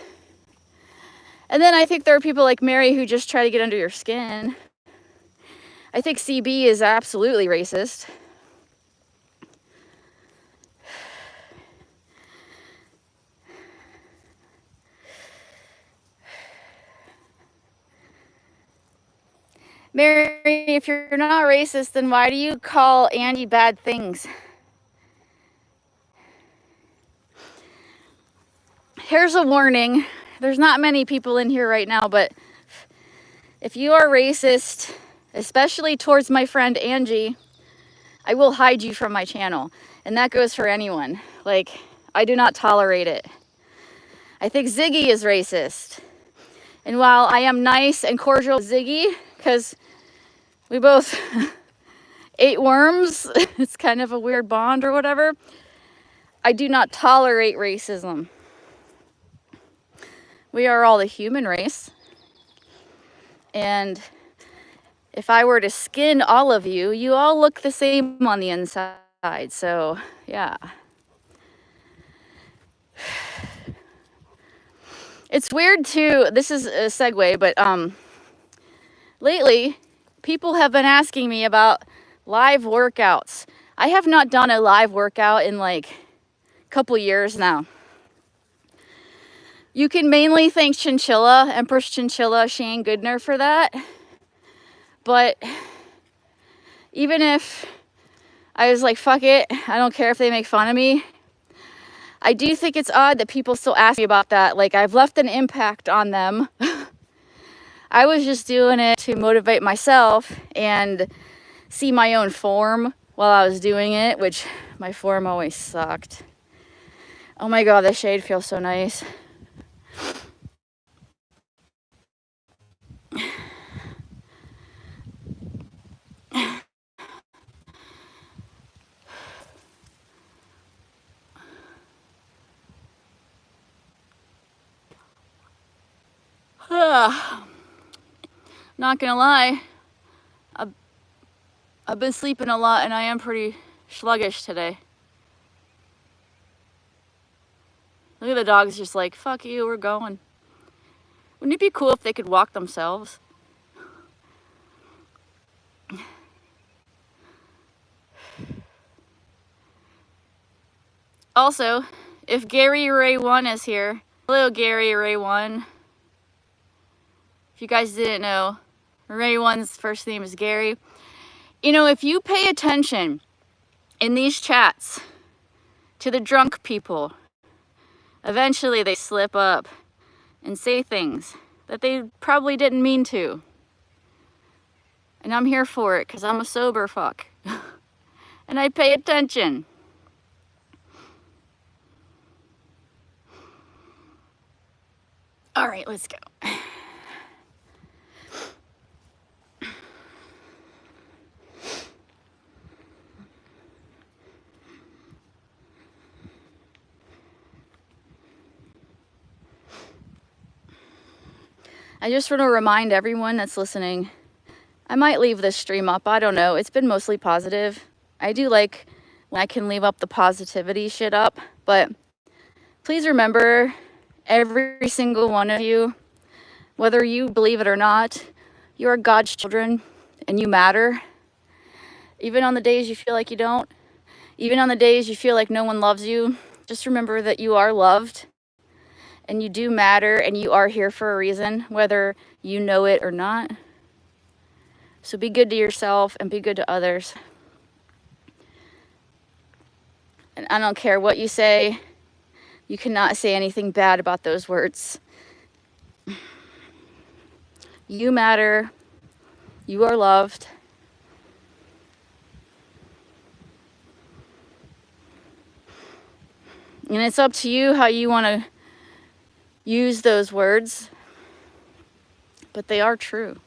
And then I think there are people like Mary who just try to get under your skin. I think CB is absolutely racist. Mary, if you're not racist, then why do you call Andy bad things? Here's a warning. There's not many people in here right now, but if you are racist, especially towards my friend Angie, I will hide you from my channel. And that goes for anyone. Like, I do not tolerate it. I think Ziggy is racist. And while I am nice and cordial with Ziggy, because we both ate worms, it's kind of a weird bond or whatever, I do not tolerate racism. We are all the human race. And if I were to skin all of you, you all look the same on the inside. So, yeah. It's weird too, this is a segue, but lately, people have been asking me about live workouts. I have not done a live workout in like a couple years now. You can mainly thank Chinchilla, Empress Chinchilla, Shane Goodner for that. But even if I was like, fuck it, I don't care if they make fun of me, I do think it's odd that people still ask me about that. Like, I've left an impact on them. I was just doing it to motivate myself and see my own form while I was doing it, which my form always sucked. Oh my God, the shade feels so nice. Not gonna lie, I've been sleeping a lot and I am pretty sluggish today. Look at the dogs just like, fuck you, we're going. Wouldn't it be cool if they could walk themselves? Also, if Gary Ray 1 is here, hello Gary Ray 1. If you guys didn't know, Ray 1's first name is Gary. You know, if you pay attention in these chats to the drunk people, eventually they slip up and say things that they probably didn't mean to. And I'm here for it because I'm a sober fuck. And I pay attention. All right, let's go. I just want to remind everyone that's listening, I might leave this stream up. I don't know. It's been mostly positive. I do like when I can leave up the positivity shit up. But please remember, every single one of you, whether you believe it or not, you are God's children and you matter. Even on the days you feel like you don't, even on the days you feel like no one loves you, just remember that you are loved and you do matter and you are here for a reason, whether you know it or not. So be good to yourself and be good to others. And I don't care what you say, you cannot say anything bad about those words. You matter. You are loved. And it's up to you how you want to use those words, but they are true.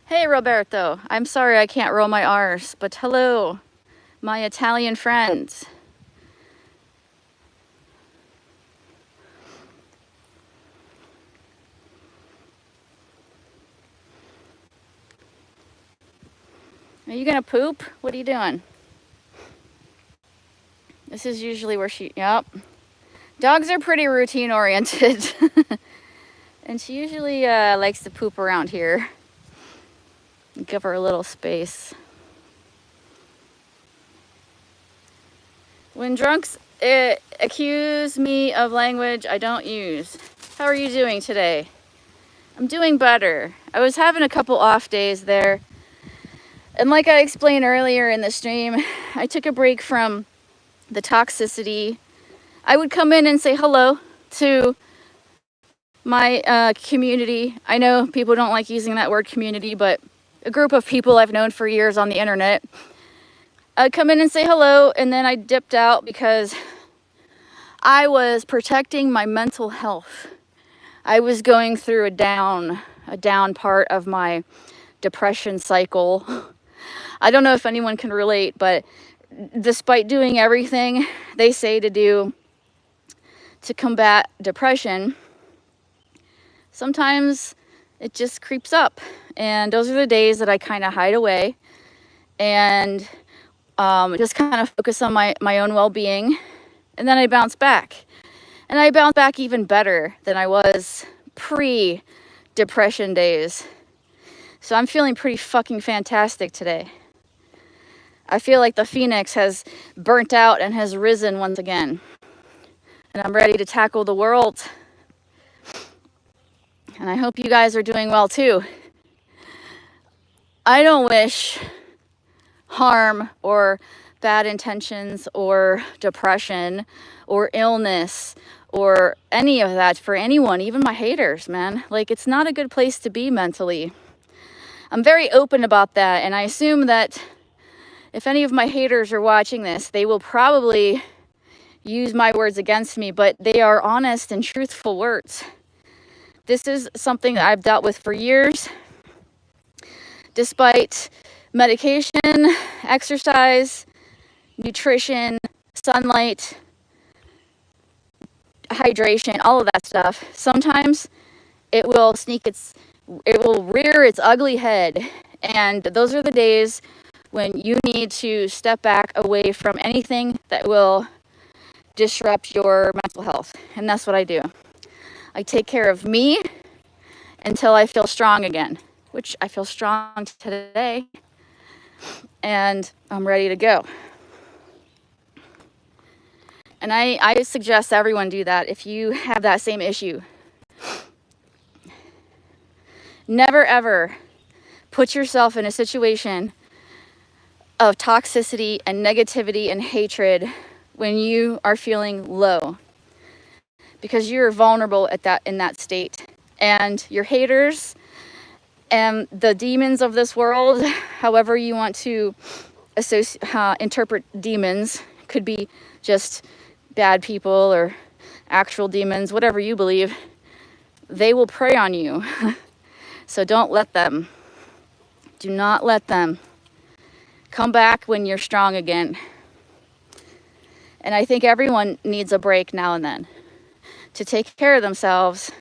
Hey, Roberto. I'm sorry I can't roll my R's, but hello, my Italian friends. Are you gonna poop? What are you doing? This is usually where she, yep. Dogs are pretty routine oriented. And she usually likes to poop around here. Give her a little space. When drunks accuse me of language I don't use. How are you doing today? I'm doing better. I was having a couple off days there. And like I explained earlier in the stream, I took a break from the toxicity. I would come in and say hello to my community. I know people don't like using that word community, but a group of people I've known for years on the internet. I'd come in and say hello, and then I dipped out because I was protecting my mental health. I was going through a down part of my depression cycle. I don't know if anyone can relate, but despite doing everything they say to do to combat depression, sometimes it just creeps up. And those are the days that I kind of hide away and just kind of focus on my own well-being. And then I bounce back. And I bounce back even better than I was pre-depression days. So I'm feeling pretty fucking fantastic today. I feel like the phoenix has burnt out and has risen once again. And I'm ready to tackle the world. And I hope you guys are doing well too. I don't wish harm or bad intentions or depression or illness or any of that for anyone, even my haters, man. Like, it's not a good place to be mentally. I'm very open about that, and I assume that if any of my haters are watching this, they will probably use my words against me, but they are honest and truthful words. This is something that I've dealt with for years. Despite medication, exercise, nutrition, sunlight, hydration, all of that stuff, sometimes it will rear its ugly head. And those are the days when you need to step back away from anything that will disrupt your mental health. And that's what I do. I take care of me until I feel strong again, which I feel strong today, and I'm ready to go. And I suggest everyone do that if you have that same issue. Never ever put yourself in a situation of toxicity and negativity and hatred when you are feeling low, because you're vulnerable in that state. And your haters and the demons of this world, however you want to interpret demons, could be just bad people or actual demons, whatever you believe, they will prey on you. So don't let them. Do not let them. Come back when you're strong again. And I think everyone needs a break now and then to take care of themselves,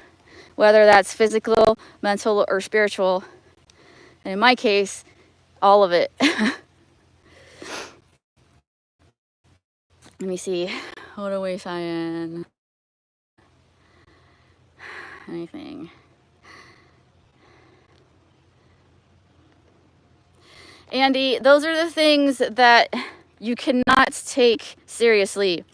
whether that's physical, mental, or spiritual. And in my case, all of it. Let me see. What do we say in? Anything. Andy, those are the things that you cannot take seriously.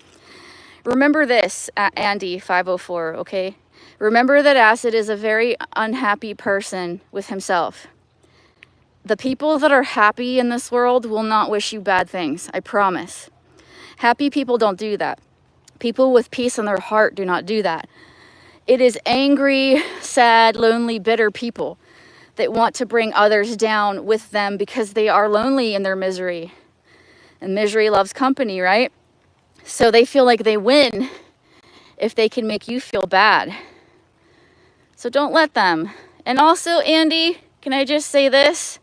Remember this, Andy 504, okay? Remember that Acid is a very unhappy person with himself. The people that are happy in this world will not wish you bad things, I promise. Happy people don't do that. People with peace in their heart do not do that. It is angry, sad, lonely, bitter people that want to bring others down with them because they are lonely in their misery. And misery loves company, right? So they feel like they win if they can make you feel bad. So don't let them. And also, Andy, can I just say this?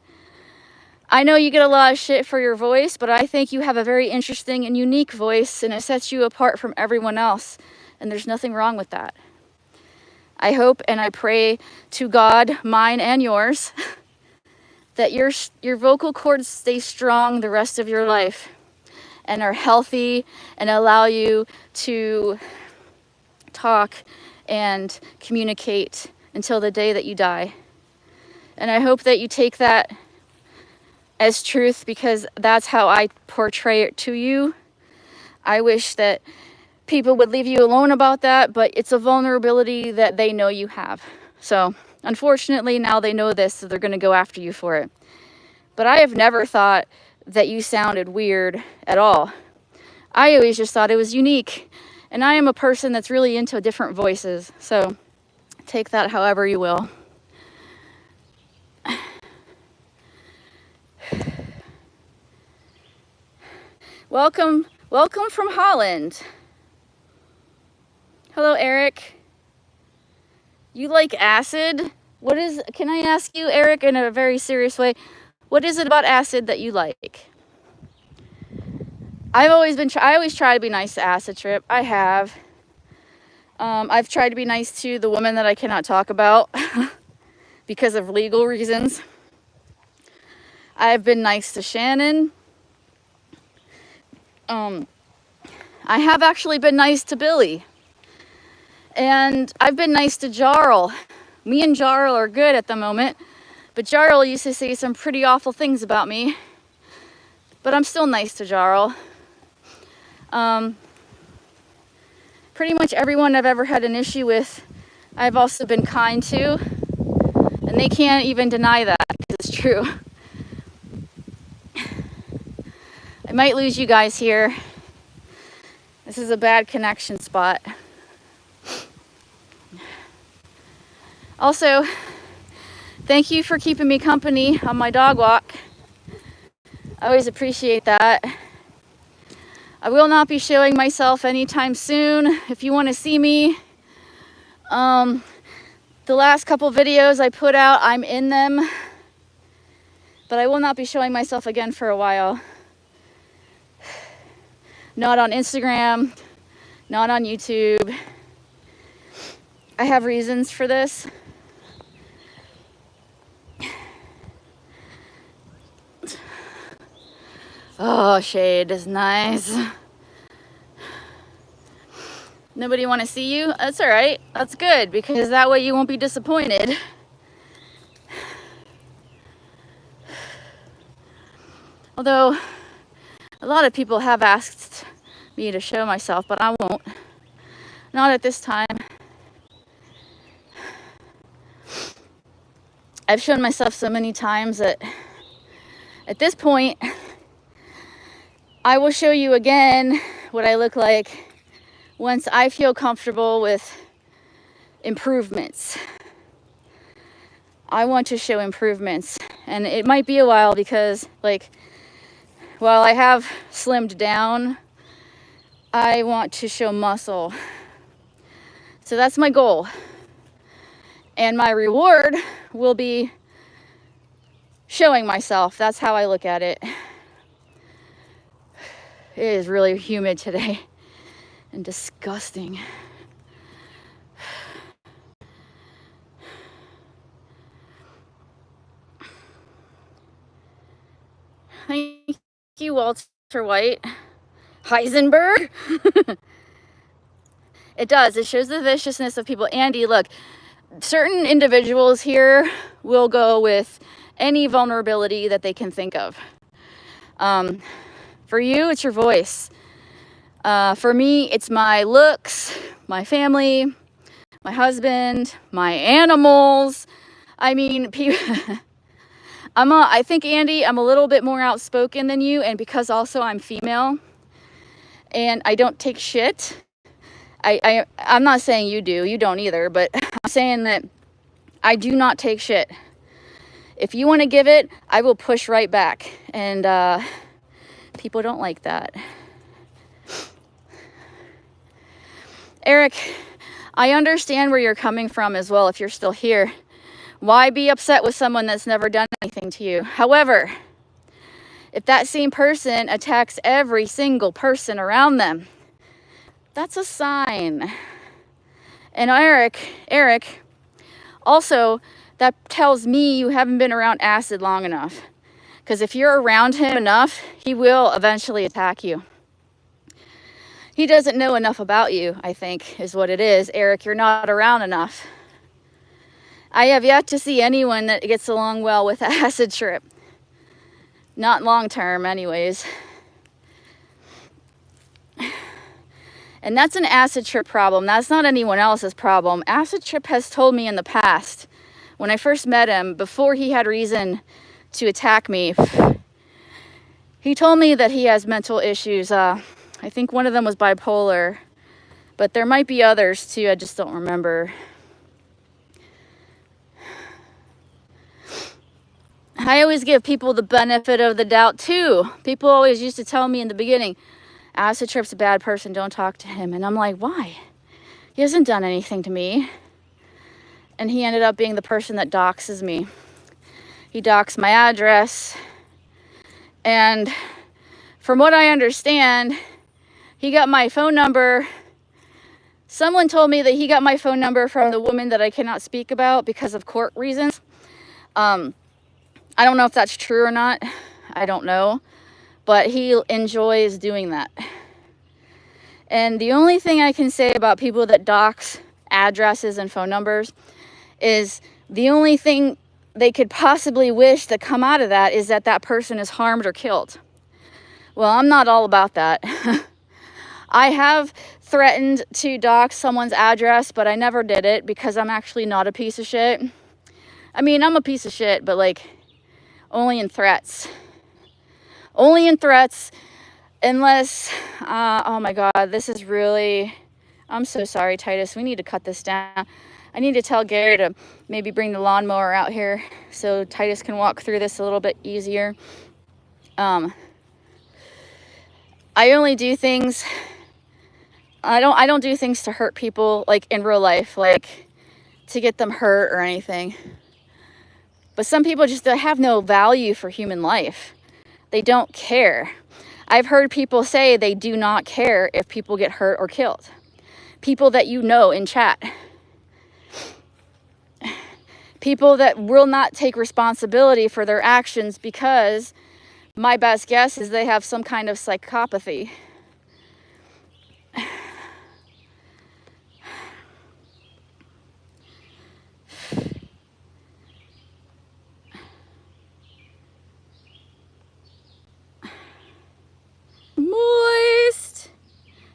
I know you get a lot of shit for your voice, but I think you have a very interesting and unique voice, and it sets you apart from everyone else. And there's nothing wrong with that. I hope and I pray to God, mine and yours, that your vocal cords stay strong the rest of your life and are healthy and allow you to talk and communicate until the day that you die. And I hope that you take that as truth, because that's how I portray it to you. I wish that people would leave you alone about that, but it's a vulnerability that they know you have. So unfortunately, now they know this, so they're going to go after you for it. But I have never thought that you sounded weird at all. I always just thought it was unique. And I am a person that's really into different voices. So take that however you will. Welcome from Holland. Hello, Eric. You like acid? Can I ask you, Eric, in a very serious way, what is it about acid that you like? I always try to be nice to Acid Trip. I have. I've tried to be nice to the woman that I cannot talk about because of legal reasons. I've been nice to Shannon. I have actually been nice to Billy. And I've been nice to Jarl. Me and Jarl are good at the moment. But Jarl used to say some pretty awful things about me. But I'm still nice to Jarl. Pretty much everyone I've ever had an issue with, I've also been kind to. And they can't even deny that, because it's true. I might lose you guys here. This is a bad connection spot. Also, thank you for keeping me company on my dog walk. I always appreciate that. I will not be showing myself anytime soon. If you want to see me, the last couple videos I put out, I'm in them. But I will not be showing myself again for a while. Not on Instagram, not on YouTube. I have reasons for this. Oh, shade is nice. Nobody want to see you? That's all right. That's good, because that way you won't be disappointed. Although, a lot of people have asked me to show myself, but I won't. Not at this time. I've shown myself so many times that at this point, I will show you again what I look like once I feel comfortable with improvements. I want to show improvements, and it might be a while because, while I have slimmed down, I want to show muscle. So that's my goal. And my reward will be showing myself. That's how I look at it. It is really humid today. and disgusting. Thank you, Walter White. Heisenberg? It does. It shows the viciousness of people. Andy, look, certain individuals here will go with any vulnerability that they can think of. For you, it's your voice. For me, it's my looks, my family, my husband, my animals. I mean, I think, Andy, I'm a little bit more outspoken than you, and because also I'm female and I don't take shit. I'm not saying you do, you don't either, but I'm saying that I do not take shit. If you want to give it, I will push right back, and people don't like that. Eric, I understand where you're coming from as well if you're still here. Why be upset with someone that's never done anything to you? However, if that same person attacks every single person around them, that's a sign. And Eric, also, that tells me you haven't been around acid long enough. Because if you're around him enough, he will eventually attack you. He doesn't know enough about you, I think, is what it is. Eric, you're not around enough. I have yet to see anyone that gets along well with an acid trip. Not long term, anyways. And that's an acid trip problem. That's not anyone else's problem. Acid trip has told me in the past, when I first met him, before he had reason to attack me, he told me that he has mental issues. I think one of them was bipolar, but there might be others too. I just don't remember. I always give people the benefit of the doubt too. People always used to tell me in the beginning, acid trip's a bad person, don't talk to him. And I'm like, why? He hasn't done anything to me. And he ended up being the person that doxes me. He doxed my address. And from what I understand, he got my phone number. Someone told me that he got my phone number from the woman that I cannot speak about because of court reasons. I don't know if that's true or not. I don't know. But he enjoys doing that. And the only thing I can say about people that dox addresses and phone numbers is the only thing they could possibly wish to come out of that is that that person is harmed or killed. Well, I'm not all about that. I have threatened to dox someone's address, but I never did it because I'm actually not a piece of shit. I mean, I'm a piece of shit, but like only in threats. Only in threats, unless, oh my God, this is really, I'm so sorry, Titus. We need to cut this down. I need to tell Gary to maybe bring the lawnmower out here so Titus can walk through this a little bit easier. I only do things, I don't do things to hurt people, like in real life, like to get them hurt or anything. But some people just have no value for human life. They don't care. I've heard people say they do not care if people get hurt or killed. People that you know in chat. People that will not take responsibility for their actions because my best guess is they have some kind of psychopathy. Moist.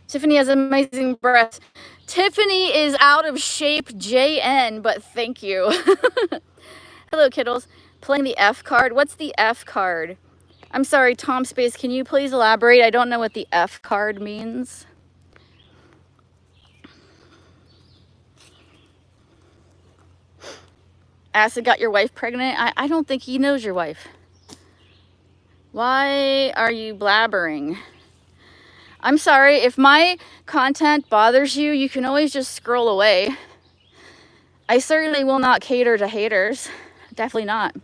Tiffany has amazing breasts. Tiffany is out of shape, JN, but thank you. Hello, kiddos. Playing the F card. What's the F card? I'm sorry, Tom Space, can you please elaborate? I don't know what the F card means. Acid got your wife pregnant? I don't think he knows your wife. Why are you blabbering? I'm sorry, if my content bothers you, you can always just scroll away. I certainly will not cater to haters. Definitely not.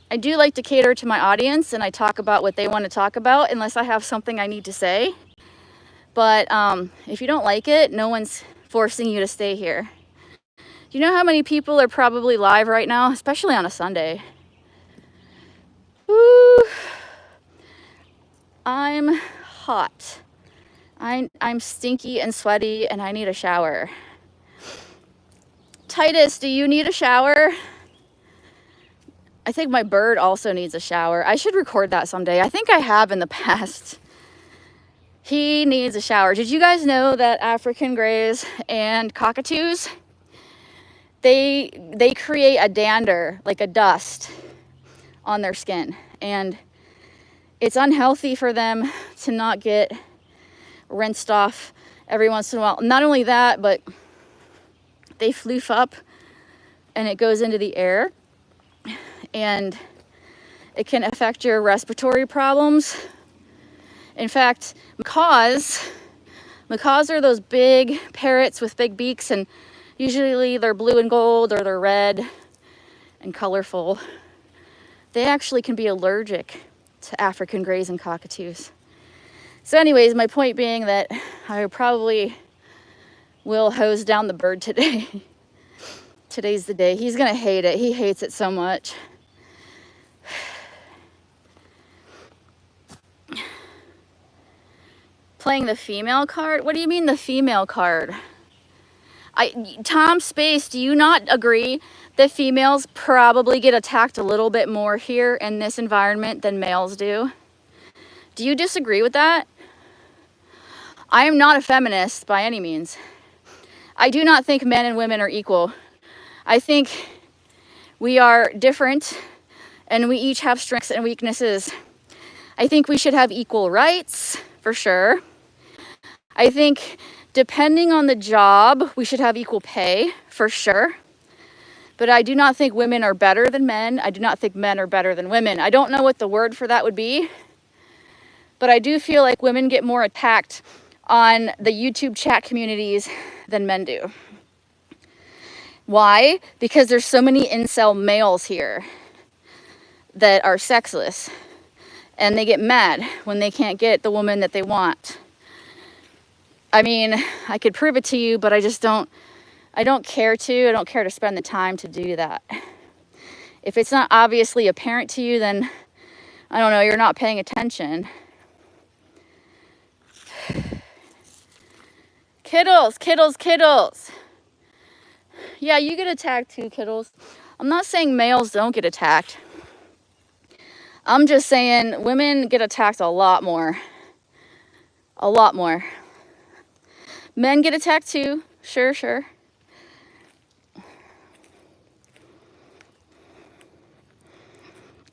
I do like to cater to my audience and I talk about what they want to talk about unless I have something I need to say. But if you don't like it, no one's forcing you to stay here. Do you know how many people are probably live right now, especially on a Sunday? Woo. I'm hot. I'm stinky and sweaty and I need a shower. Titus, do you need a shower? I think my bird also needs a shower. I should record that someday. I think I have in the past. He needs a shower. Did you guys know that African greys and cockatoos, they create a dander, like a dust on their skin, and it's unhealthy for them to not get rinsed off every once in a while. Not only that, but they floof up and it goes into the air and it can affect your respiratory problems. In fact, macaws are those big parrots with big beaks, and usually they're blue and gold or they're red and colorful. They actually can be allergic to African greys and cockatoos. So anyways, my point being that I probably will hose down the bird today. Today's the day. He's gonna hate it. He hates it so much. Playing the female card? What do you mean the female card? Tom Space, do you not agree that females probably get attacked a little bit more here in this environment than males do? Do you disagree with that? I am not a feminist by any means. I do not think men and women are equal. I think we are different and we each have strengths and weaknesses. I think we should have equal rights, for sure. I think depending on the job, we should have equal pay, for sure. But I do not think women are better than men. I do not think men are better than women. I don't know what the word for that would be, but I do feel like women get more attacked on the YouTube chat communities than men do. Why? Because there's so many incel males here that are sexless, and they get mad when they can't get the woman that they want. I mean, I could prove it to you, but I don't care to. I don't care to spend the time to do that. If it's not obviously apparent to you, then, I don't know, you're not paying attention. Kiddles. Yeah, you get attacked too, Kiddles. I'm not saying males don't get attacked. I'm just saying women get attacked a lot more. A lot more. Men get attacked too, sure.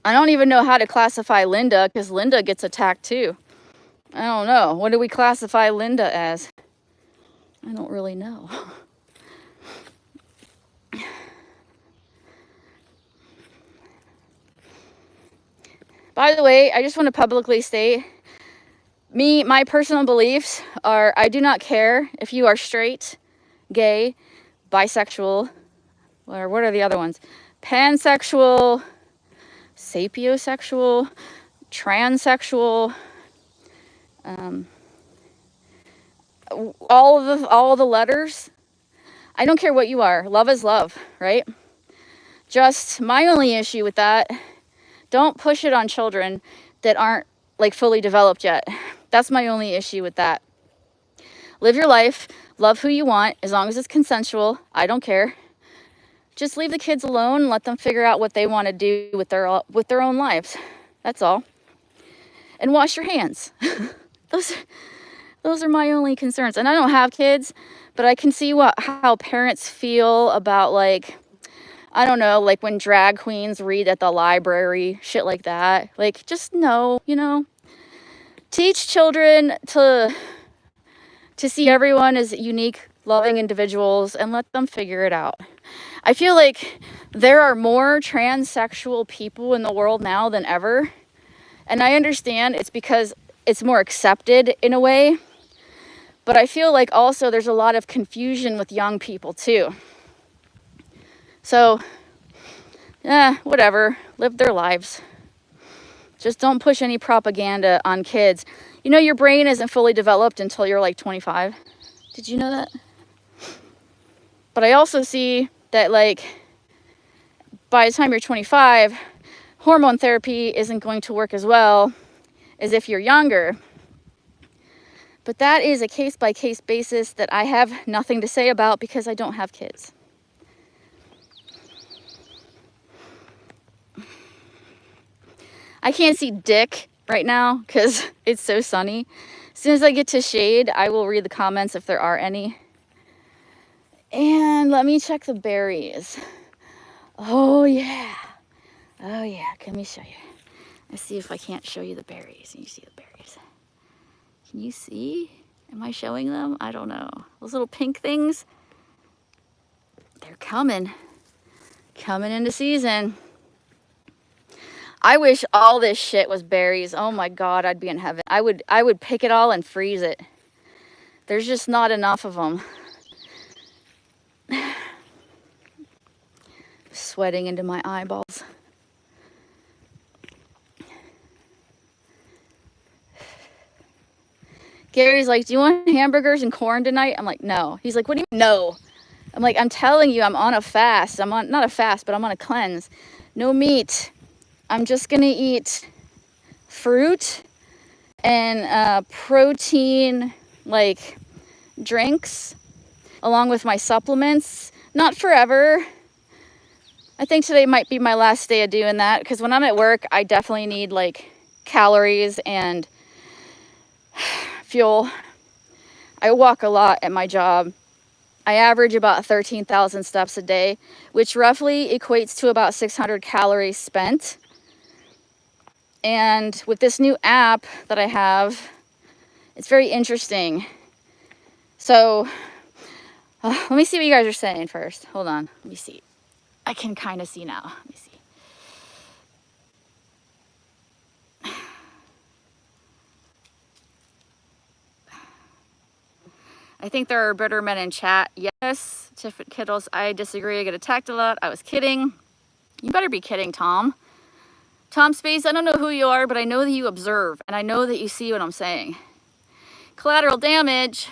I don't even know how to classify Linda, because Linda gets attacked too. I don't know. What do we classify Linda as? I don't really know. By the way, I just want to publicly state, my personal beliefs are, I do not care if you are straight, gay, bisexual, or what are the other ones? Pansexual, sapiosexual, transsexual, all of the letters. I don't care what you are. Love is love, right? Just my only issue with that, don't push it on children that aren't like fully developed yet. That's my only issue with that. Live your life, love who you want, as long as it's consensual. I don't care. Just leave the kids alone and let them figure out what they want to do with their own lives. That's all. And wash your hands. Those are my only concerns. And I don't have kids, but I can see how parents feel about, like, I don't know, like when drag queens read at the library, shit like that. Like, just know, teach children to see everyone as unique, loving individuals and let them figure it out. I feel like there are more transsexual people in the world now than ever. And I understand it's because it's more accepted in a way. But I feel like also there's a lot of confusion with young people too. So, whatever. Live their lives. Just don't push any propaganda on kids. You know, your brain isn't fully developed until you're like 25. Did you know that? But I also see that, like, by the time you're 25, hormone therapy isn't going to work as well as if you're younger. But that is a case-by-case basis that I have nothing to say about because I don't have kids. I can't see dick right now because it's so sunny. As soon as I get to shade, I will read the comments if there are any. And let me check the berries. Oh yeah. Oh yeah, let me show you. Let's see if I can't show you the berries. Can you see the berries? Can you see? Am I showing them? I don't know. Those little pink things, they're coming into season. I wish all this shit was berries. Oh my God, I'd be in heaven. I would pick it all and freeze it. There's just not enough of them. Sweating into my eyeballs. Gary's like, do you want hamburgers and corn tonight? I'm like, no. He's like, what do you mean, no? I'm like, I'm telling you, I'm on a fast. I'm on, not a fast, but I'm on a cleanse. No meat. I'm just gonna eat fruit and protein, like, drinks, along with my supplements. Not forever. I think today might be my last day of doing that, because when I'm at work, I definitely need, like, calories and fuel. I walk a lot at my job. I average about 13,000 steps a day, which roughly equates to about 600 calories spent. And with this new app that I have, it's very interesting. So let me see what you guys are saying first. Hold on, let me see. I can kind of see now. Let me see. I think there are bitter men in chat. Yes, Tiffany Kittles, I disagree. I get attacked a lot. I was kidding. You better be kidding, Tom. Tom Space, I don't know who you are, but I know that you observe, and I know that you see what I'm saying. Collateral damage.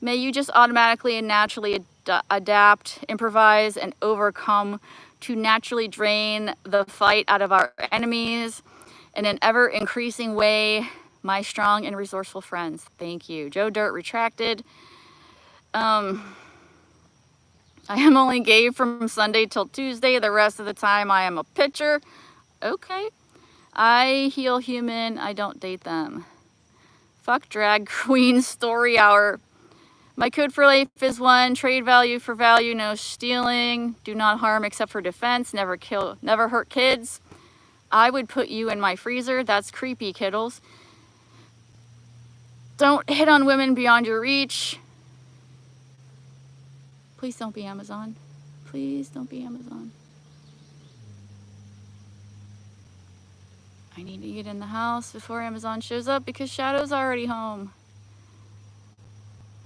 May you just automatically and naturally adapt, improvise, and overcome to naturally drain the fight out of our enemies in an ever-increasing way. My strong and resourceful friends. Thank you. Joe Dirt retracted. I am only gay from Sunday till Tuesday. The rest of the time I am a pitcher. Okay. I heal human. I don't date them. Fuck drag queen story hour. My code for life is 1. Trade value for value. No stealing. Do not harm except for defense. Never kill. Never hurt kids. I would put you in my freezer. That's creepy, kiddles. Don't hit on women beyond your reach. Please don't be Amazon. Please don't be Amazon. I need to get in the house before Amazon shows up because Shadow's already home.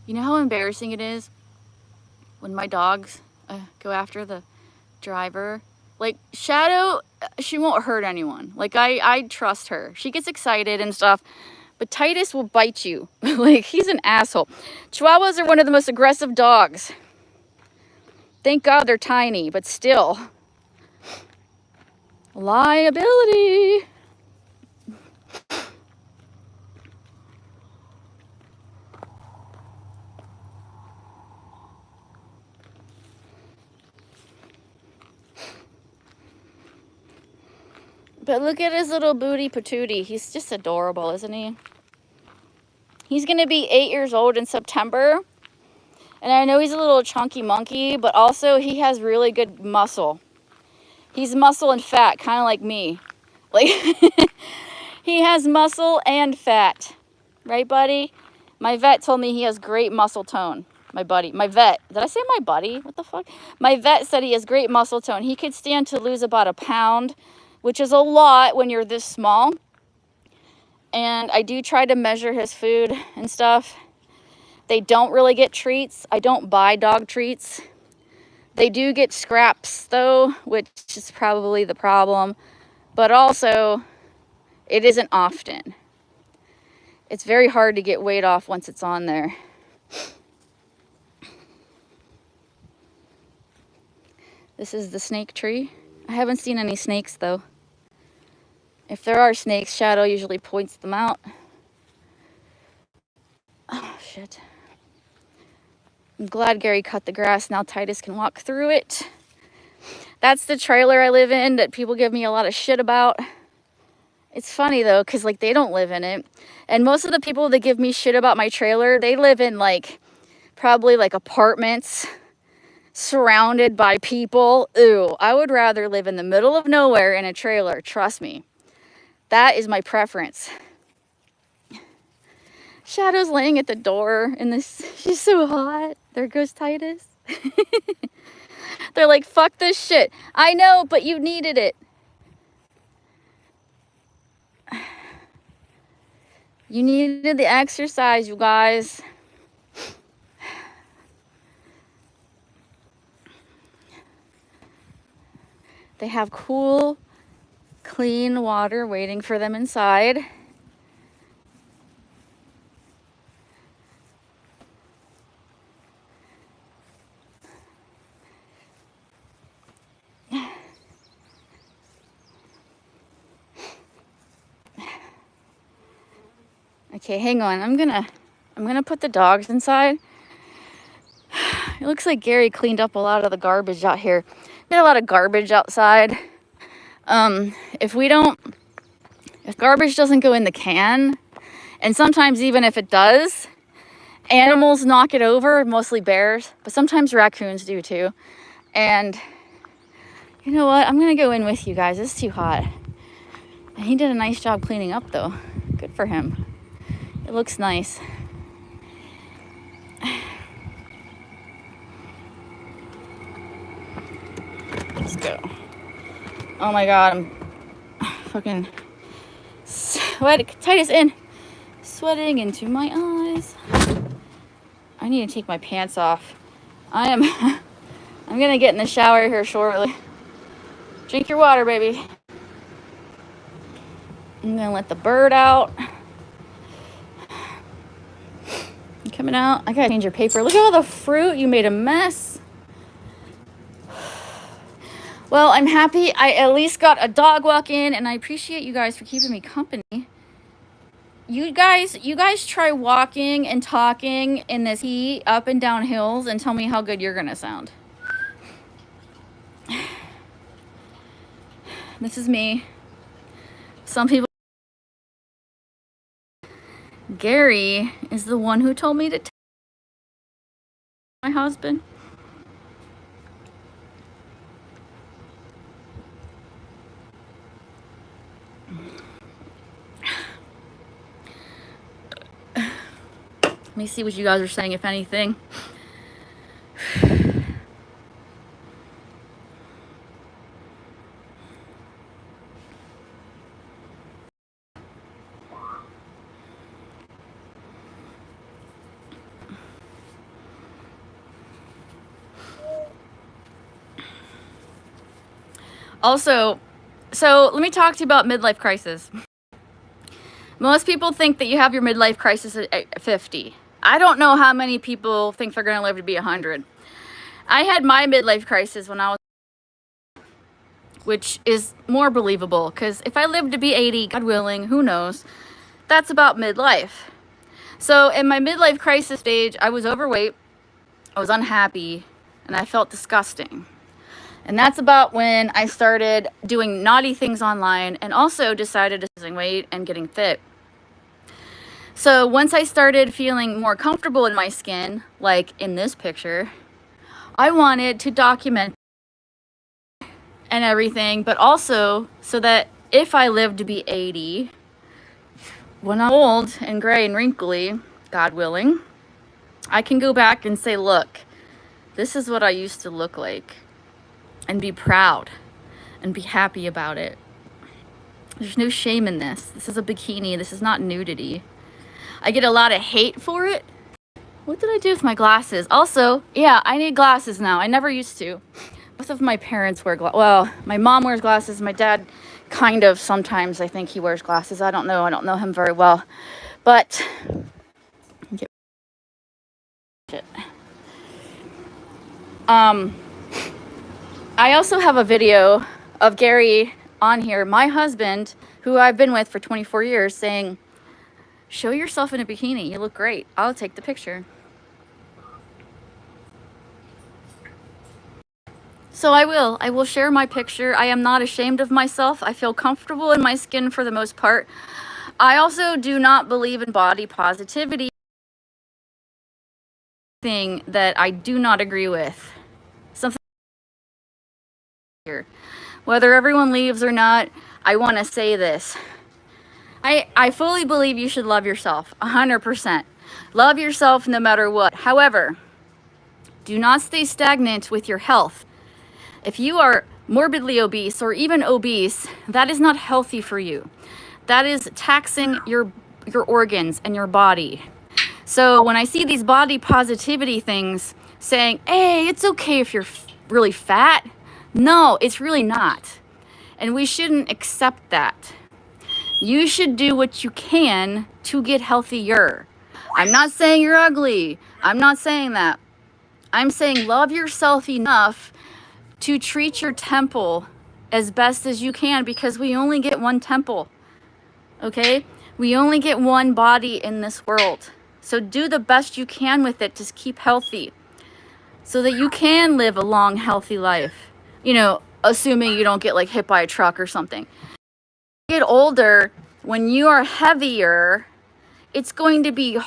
You know how embarrassing it is when my dogs go after the driver? Like, Shadow, she won't hurt anyone. Like, I trust her. She gets excited and stuff. But Titus will bite you. Like, he's an asshole. Chihuahuas are one of the most aggressive dogs. Thank God they're tiny, but still. Liability. But look at his little booty patootie. He's just adorable, isn't he? He's going to be 8 years old in September. And I know he's a little chunky monkey, but also he has really good muscle. He's muscle and fat, kind of like me. Like, he has muscle and fat. Right, buddy? My vet told me he has great muscle tone. My buddy. My vet. Did I say my buddy? What the fuck? My vet said he has great muscle tone. He could stand to lose about 1 pound, which is a lot when you're this small. And I do try to measure his food and stuff. They don't really get treats. I don't buy dog treats. They do get scraps, though, which is probably the problem. But also, It isn't often. It's very hard to get weight off once it's on there. This is the snake tree. I haven't seen any snakes though. If there are snakes, Shadow usually points them out. Oh, shit. I'm glad Gary cut the grass. Now Titus can walk through it. That's the trailer I live in that people give me a lot of shit about. It's funny though, because like they don't live in it. And most of the people that give me shit about my trailer, they live in like probably like apartments surrounded by people. Ooh, I would rather live in the middle of nowhere in a trailer. Trust me. That is my preference. Shadow's laying at the door in this. She's so hot. There goes Titus. They're like, fuck this shit. I know, but you needed it. You needed the exercise, you guys. They have cool, clean water waiting for them inside. Okay, hang on. I'm gonna put the dogs inside. It looks like Gary cleaned up a lot of the garbage out here. We had a lot of garbage outside. If garbage doesn't go in the can, and sometimes even if it does, animals knock it over, mostly bears, but sometimes raccoons do too. And you know what? I'm gonna go in with you guys. It's too hot. And he did a nice job cleaning up though. Good for him. It looks nice. Let's go. Oh my god, I'm fucking sweating. Titus in. Sweating into my eyes. I need to take my pants off. I'm gonna get in the shower here shortly. Drink your water, baby. I'm gonna let the bird out. You coming out? I gotta change your paper. Look at all the fruit. You made a mess. Well, I'm happy I at least got a dog walk in, and I appreciate you guys for keeping me company. You guys try walking and talking in this heat up and down hills and tell me how good you're gonna sound. This is me. Some people. Gary is the one who told me to tell my husband. Let me see what you guys are saying, if anything. Also, so let me talk to you about midlife crisis. Most people think that you have your midlife crisis at 50. I don't know how many people think they're going to live to be 100. I had my midlife crisis when I was, which is more believable, because if I live to be 80, God willing, who knows, that's about midlife. So in my midlife crisis stage, I was overweight, I was unhappy, and I felt disgusting. And that's about when I started doing naughty things online and also decided to lose weight and getting fit. So once I started feeling more comfortable in my skin, like in this picture, I wanted to document and everything, but also so that if I live to be 80, when I'm old and gray and wrinkly, God willing, I can go back and say, look, this is what I used to look like, and be proud and be happy about it. There's no shame in this. This is a bikini. This is not nudity. I get a lot of hate for it. What did I do with my glasses? Also, yeah, I need glasses now. I never used to. Both of my parents wear glasses. Well, my mom wears glasses. My dad Kind of sometimes. I think he wears glasses. I don't know. I don't know him very well. But I also have a video of Gary on here, my husband, who I've been with for 24 years, saying, show yourself in a bikini. You look great. I'll take the picture. So I will share my picture. I am not ashamed of myself. I feel comfortable in my skin for the most part. I also do not believe in body positivity, thing that I do not agree with. Something here. Whether everyone leaves or not, I want to say this. I fully believe you should love yourself, 100%. Love yourself no matter what. However, do not stay stagnant with your health. If you are morbidly obese or even obese, that is not healthy for you. That is taxing your organs and your body. So when I see these body positivity things saying, hey, it's okay if you're really fat, no, it's really not. And we shouldn't accept that. You should do what you can to get healthier. I'm not saying you're ugly. I'm not saying that. I'm saying love yourself enough to treat your temple as best as you can, because we only get one temple, okay? We only get one body in this world. So do the best you can with it to keep healthy so that you can live a long, healthy life. You know, assuming you don't get like hit by a truck or something. Get older, when you are heavier, it's going to be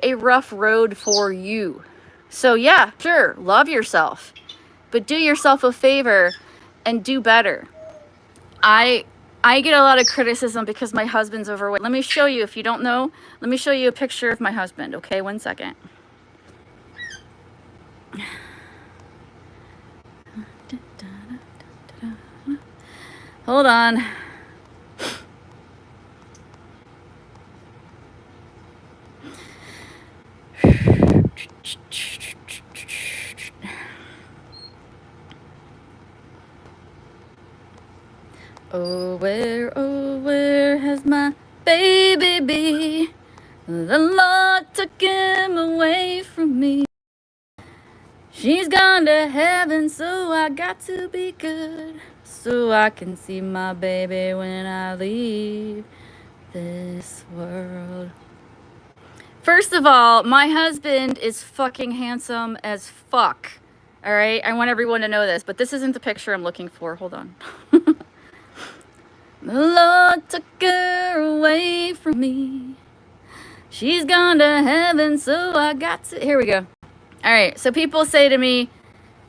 a rough road for you. So yeah, sure, love yourself, but do yourself a favor and do better. I get a lot of criticism because my husband's overweight. Let me show you, if you don't know, let me show you a picture of my husband, okay? 1 second. Hold on. Oh, where has my baby be? The Lord took him away from me. She's gone to heaven, so I got to be good, so I can see my baby when I leave this world. First of all, my husband is fucking handsome as fuck. All right, I want everyone to know this, but this isn't the picture I'm looking for. Hold on. The Lord took her away from me. She's gone to heaven, so I got to... Here we go. All right, so people say to me,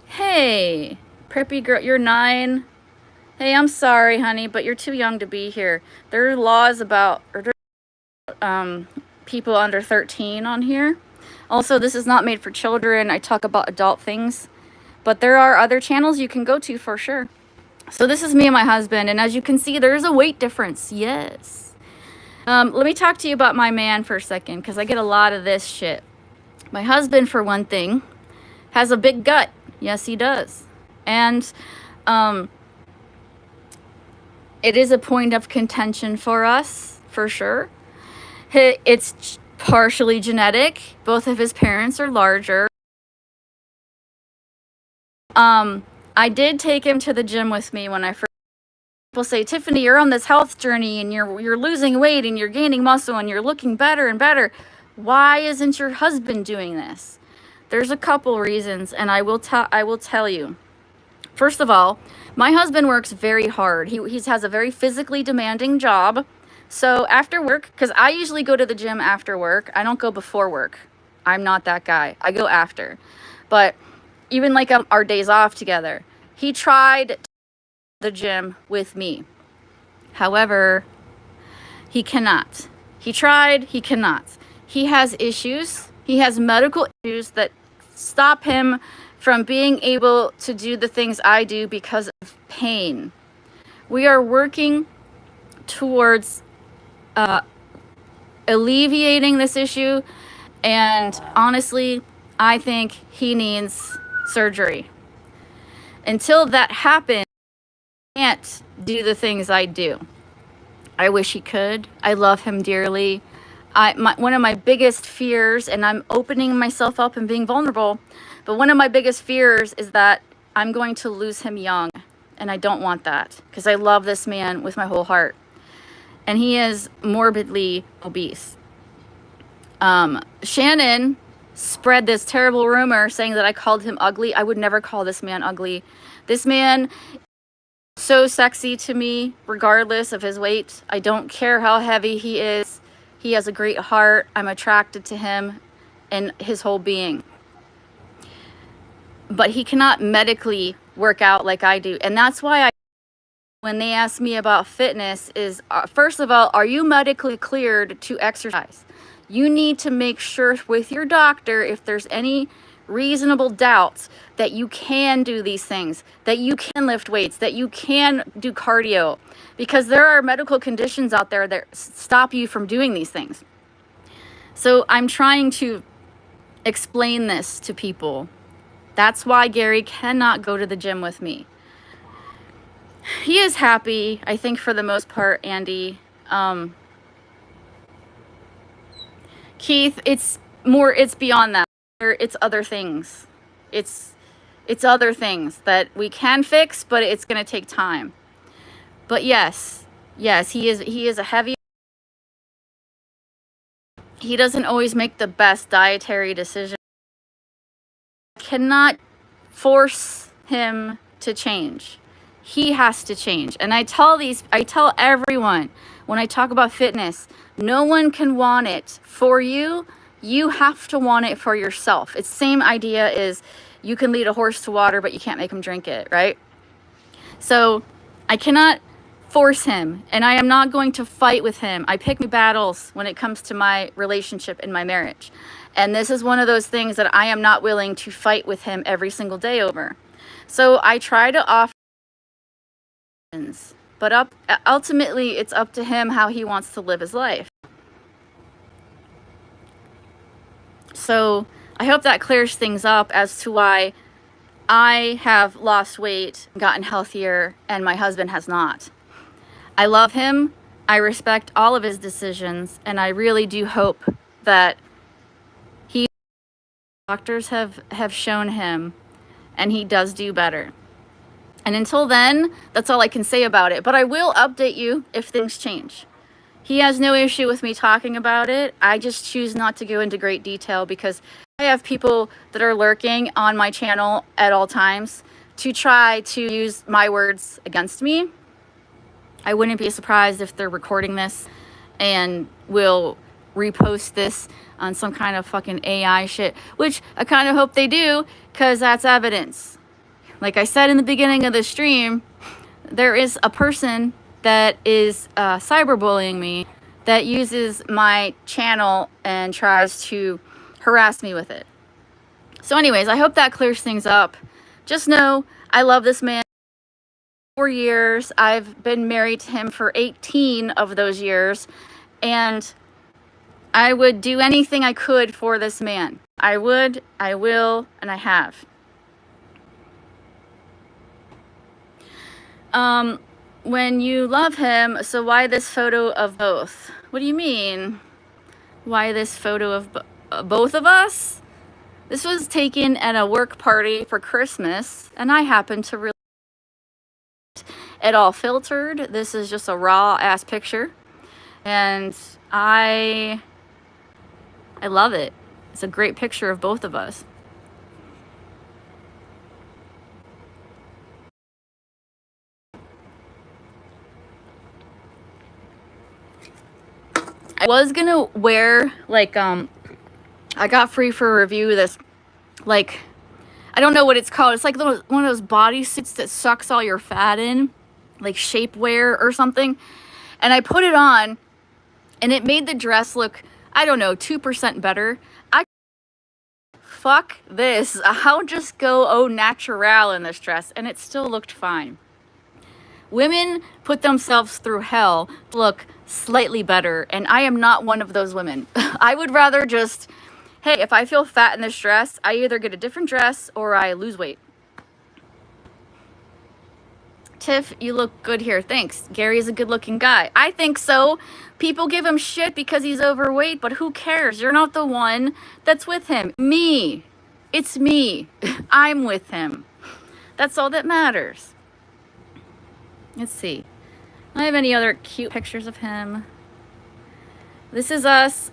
hey, preppy girl, you're 9. Hey, I'm sorry, honey, but you're too young to be here. There are laws about people under 13 on here. Also, this is not made for children. I talk about adult things, but there are other channels you can go to for sure. So this is me and my husband, and as you can see, there's a weight difference. Yes. Let me talk to you about my man for a second, because I get a lot of this shit. My husband, for one thing, has a big gut. Yes, he does. And it is a point of contention for us, for sure. It's partially genetic. Both of his parents are larger. I did take him to the gym with me when I first... People say, Tiffany, you're on this health journey and you're losing weight and you're gaining muscle and you're looking better and better. Why isn't your husband doing this? There's a couple reasons, and I will tell you. First of all, my husband works very hard. He has a very physically demanding job. So after work, because I usually go to the gym after work. I don't go before work. I'm not that guy. I go after. But even like our days off together, he tried the gym with me. However, he cannot. He tried, he cannot. He has issues. He has medical issues that stop him from being able to do the things I do because of pain. We are working towards alleviating this issue, and honestly, I think he needs surgery. Until that happens, can't do the things I do. I wish he could. I love him dearly. One of my biggest fears, and I'm opening myself up and being vulnerable, but one of my biggest fears is that I'm going to lose him young. And I don't want that, because I love this man with my whole heart. And he is morbidly obese. Shannon spread this terrible rumor saying that I called him ugly. I would never call this man ugly. This man is so sexy to me, regardless of his weight. I don't care how heavy he is. He has a great heart. I'm attracted to him and his whole being. But he cannot medically work out like I do. And that's why when they ask me about fitness is, first of all, are you medically cleared to exercise? You need to make sure with your doctor, if there's any reasonable doubts, that you can do these things, that you can lift weights, that you can do cardio, because there are medical conditions out there that stop you from doing these things. So I'm trying to explain this to people. That's why Gary cannot go to the gym with me. He is happy, I think, for the most part, Andy. Keith, it's beyond that. It's other things. It's other things that we can fix, but it's going to take time. But yes, he is a heavy. He doesn't always make the best dietary decisions. I cannot force him to change. He has to change. And I tell everyone when I talk about fitness, no one can want it for you. You have to want it for yourself. It's the same idea as you can lead a horse to water, but you can't make him drink it, right? So I cannot force him, and I am not going to fight with him. I pick my battles when it comes to my relationship and my marriage. And this is one of those things that I am not willing to fight with him every single day over. So I try to offer, but ultimately it's up to him how he wants to live his life. So I hope that clears things up as to why I have lost weight, gotten healthier, and my husband has not. I love him. I respect all of his decisions, and I really do hope that doctors have shown him, and he does do better. And until then, that's all I can say about it. But I will update you if things change. He has no issue with me talking about it. I just choose not to go into great detail because I have people that are lurking on my channel at all times to try to use my words against me. I wouldn't be surprised if they're recording this and will repost this on some kind of fucking AI shit, which I kind of hope they do, because that's evidence. Like I said in the beginning of the stream, there is a person that is cyberbullying me that uses my channel and tries to harass me with it. So anyways, I hope that clears things up. Just know I love this man. 4 years. I've been married to him for 18 of those years, and I would do anything I could for this man. I would, I will, and I have. When you love him, so why this photo of both? What do you mean? Why this photo of both of us? This was taken at a work party for Christmas, and I happened to really it all filtered. This is just a raw ass picture, and I love it. It's a great picture of both of us. I was gonna wear like I got free for review this, like, I don't know what it's called. It's like one of those bodysuits that sucks all your fat in, like shapewear or something. And I put it on, and it made the dress look, I don't know, 2% better. Fuck this. I'll just go au naturel in this dress, and it still looked fine. Women put themselves through hell to look slightly better, and I am not one of those women. I would rather just, hey, if I feel fat in this dress, I either get a different dress or I lose weight. Tiff, you look good here. Thanks. Gary's a good-looking guy. I think so. People give him shit because he's overweight, but who cares? You're not the one that's with him. Me. It's me. I'm with him. That's all that matters. Let's see. I don't have any other cute pictures of him. This is us.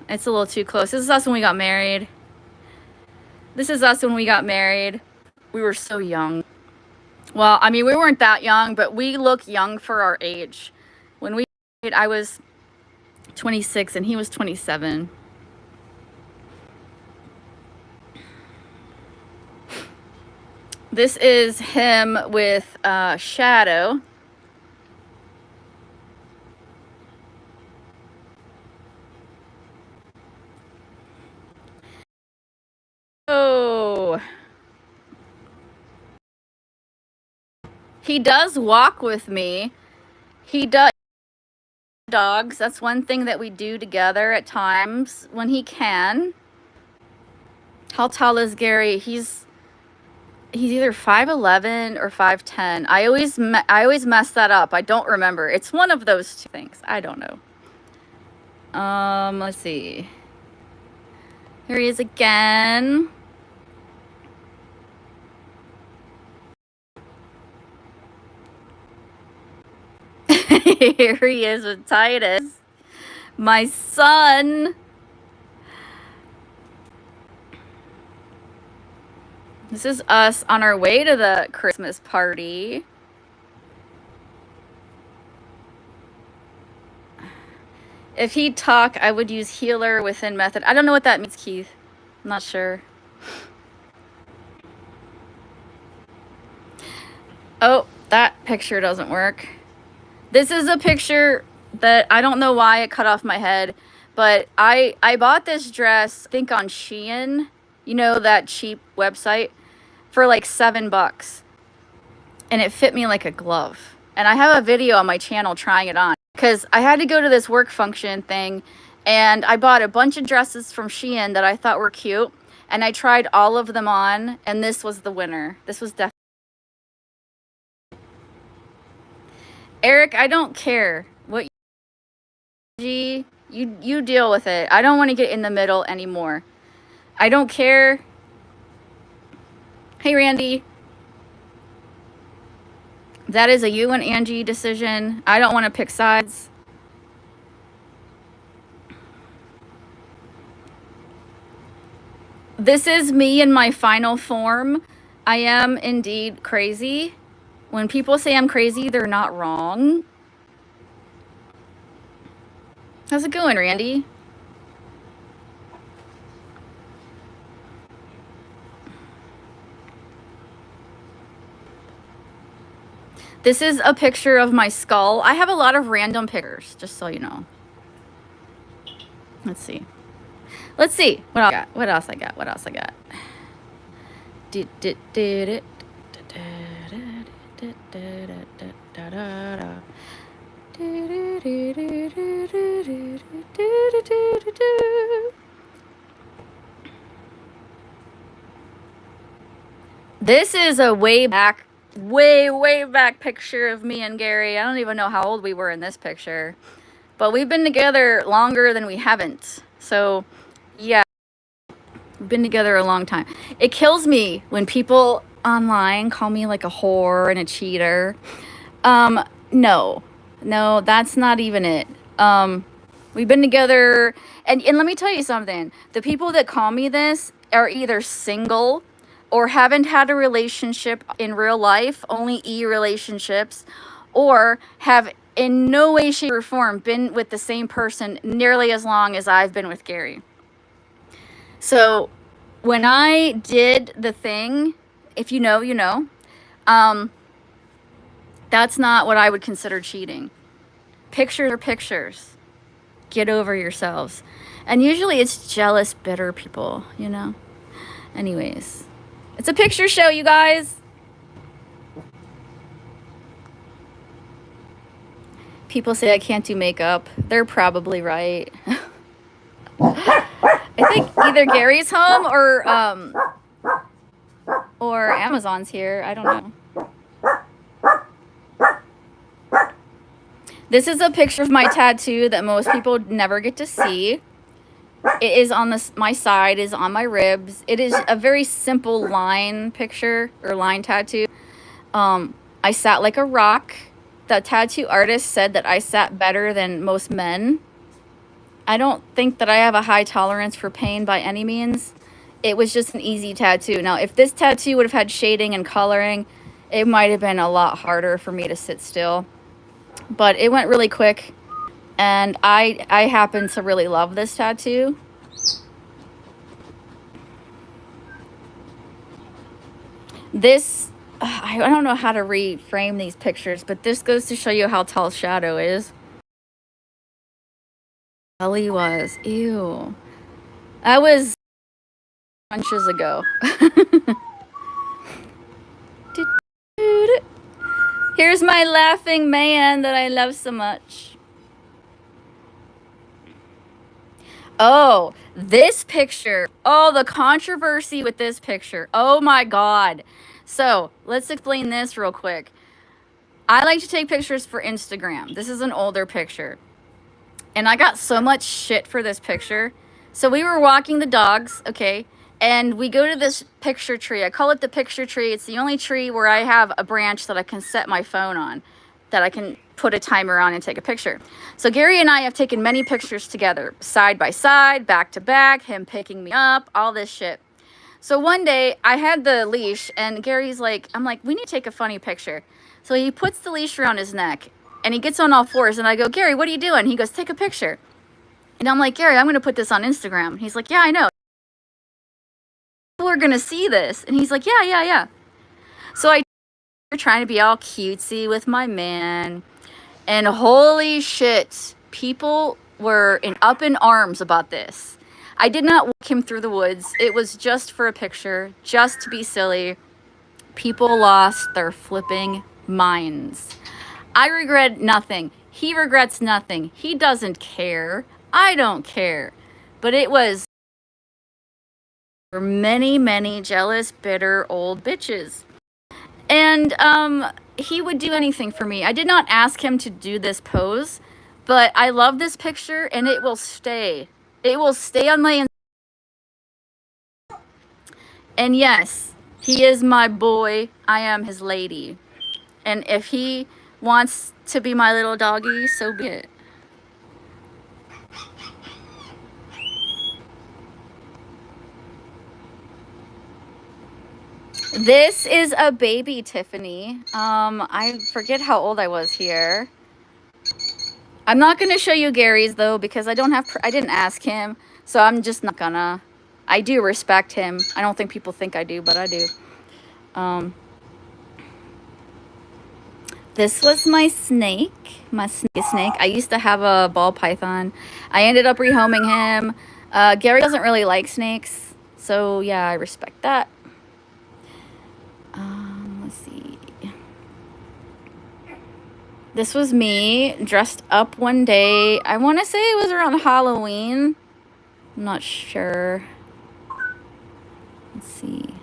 It's a little too close. This is us when we got married. This is us when we got married. We were so young. Well, I mean, we weren't that young, but we look young for our age. When we married, I was 26 and he was 27. This is him with Shadow. Oh. He does walk with me. He does dogs. That's one thing that we do together at times when he can. How tall is Gary? He's either 5'11" or 5'10". I always mess that up. I don't remember. It's one of those two things. I don't know. Let's see. Here he is again. Here he is with Titus, my son. This is us on our way to the Christmas party. If he'd talk, I would use healer within method. I don't know what that means, Keith. I'm not sure. Oh, that picture doesn't work. This is a picture that I don't know why it cut off my head, but I bought this dress, I think on Shein, you know, that cheap website, for like $7. And it fit me like a glove. And I have a video on my channel trying it on because I had to go to this work function thing and I bought a bunch of dresses from Shein that I thought were cute. And I tried all of them on and this was the winner. This was definitely. Eric, I don't care what you deal with it. I don't want to get in the middle anymore. I don't care. Hey, Randy. That is a you and Angie decision. I don't want to pick sides. This is me in my final form. I am indeed crazy. When people say I'm crazy, they're not wrong. How's it going, Randy? This is a picture of my skull. I have a lot of random pictures, just so you know. Let's see. Let's see what else I got. What else I got? What else I got? This is a way back picture of me and Gary. I don't even know how old we were in this picture, but we've been together longer than we haven't. So yeah, we've been together a long time. It kills me when people online call me like a whore and a cheater. No, that's not even it. We've been together, and let me tell you something. The people that call me this are either single or haven't had a relationship in real life, only e-relationships, or have in no way, shape, or form been with the same person nearly as long as I've been with Gary. So when I did the thing, if you know, you know, that's not what I would consider cheating. Pictures are pictures. Get over yourselves. And usually it's jealous, bitter people, you know? Anyways, it's a picture show, you guys. People say I can't do makeup. They're probably right. I think either Gary's home or Amazon's here. I don't know. This is a picture of my tattoo that most people never get to see. It is on my side, is on my ribs. It is a very simple line picture or line tattoo. I sat like a rock. The tattoo artist said that I sat better than most men. I don't think that I have a high tolerance for pain by any means. It was just an easy tattoo. Now, if this tattoo would have had shading and coloring, it might have been a lot harder for me to sit still. But it went really quick, and I happen to really love this tattoo. This, I don't know how to reframe these pictures, but this goes to show you how tall Shadow is. Ellie was, ew. That was inches ago. Here's my laughing man that I love so much. Oh, this picture. Oh, the controversy with this picture. Oh my God. So let's explain this real quick. I like to take pictures for Instagram. This is an older picture. And I got so much shit for this picture. So we were walking the dogs, okay? And we go to this picture tree. I call it the picture tree. It's the only tree where I have a branch that I can set my phone on, that I can put a timer on and take a picture. So Gary and I have taken many pictures together, side by side, back to back, him picking me up, all this shit. So one day I had the leash and Gary's like, I'm like, we need to take a funny picture. So he puts the leash around his neck and he gets on all fours and I go, Gary, what are you doing? He goes, take a picture. And I'm like, Gary, I'm going to put this on Instagram. He's like, yeah, I know. People are going to see this. And he's like, yeah. So I trying to be all cutesy with my man. And holy shit, people were up in arms about this. I did not walk him through the woods. It was just for a picture, just to be silly. People lost their flipping minds. I regret nothing. He regrets nothing. He doesn't care. I don't care. But it was for many, many jealous, bitter old bitches. And he would do anything for me. I did not ask him to do this pose, but I love this picture and it will stay. It will stay on my... And yes, he is my boy. I am his lady. And if he wants to be my little doggy, so be it. This is a baby Tiffany. I forget how old I was here. I'm not going to show you Gary's though, because I didn't ask him. So I'm just not gonna. I do respect him. I don't think people think I do, but I do. This was my snake, snake. I used to have a ball python. I ended up rehoming him. Gary doesn't really like snakes, so yeah, I respect that. Let's see. This was me dressed up one day. I want to say it was around Halloween. I'm not sure. Let's see.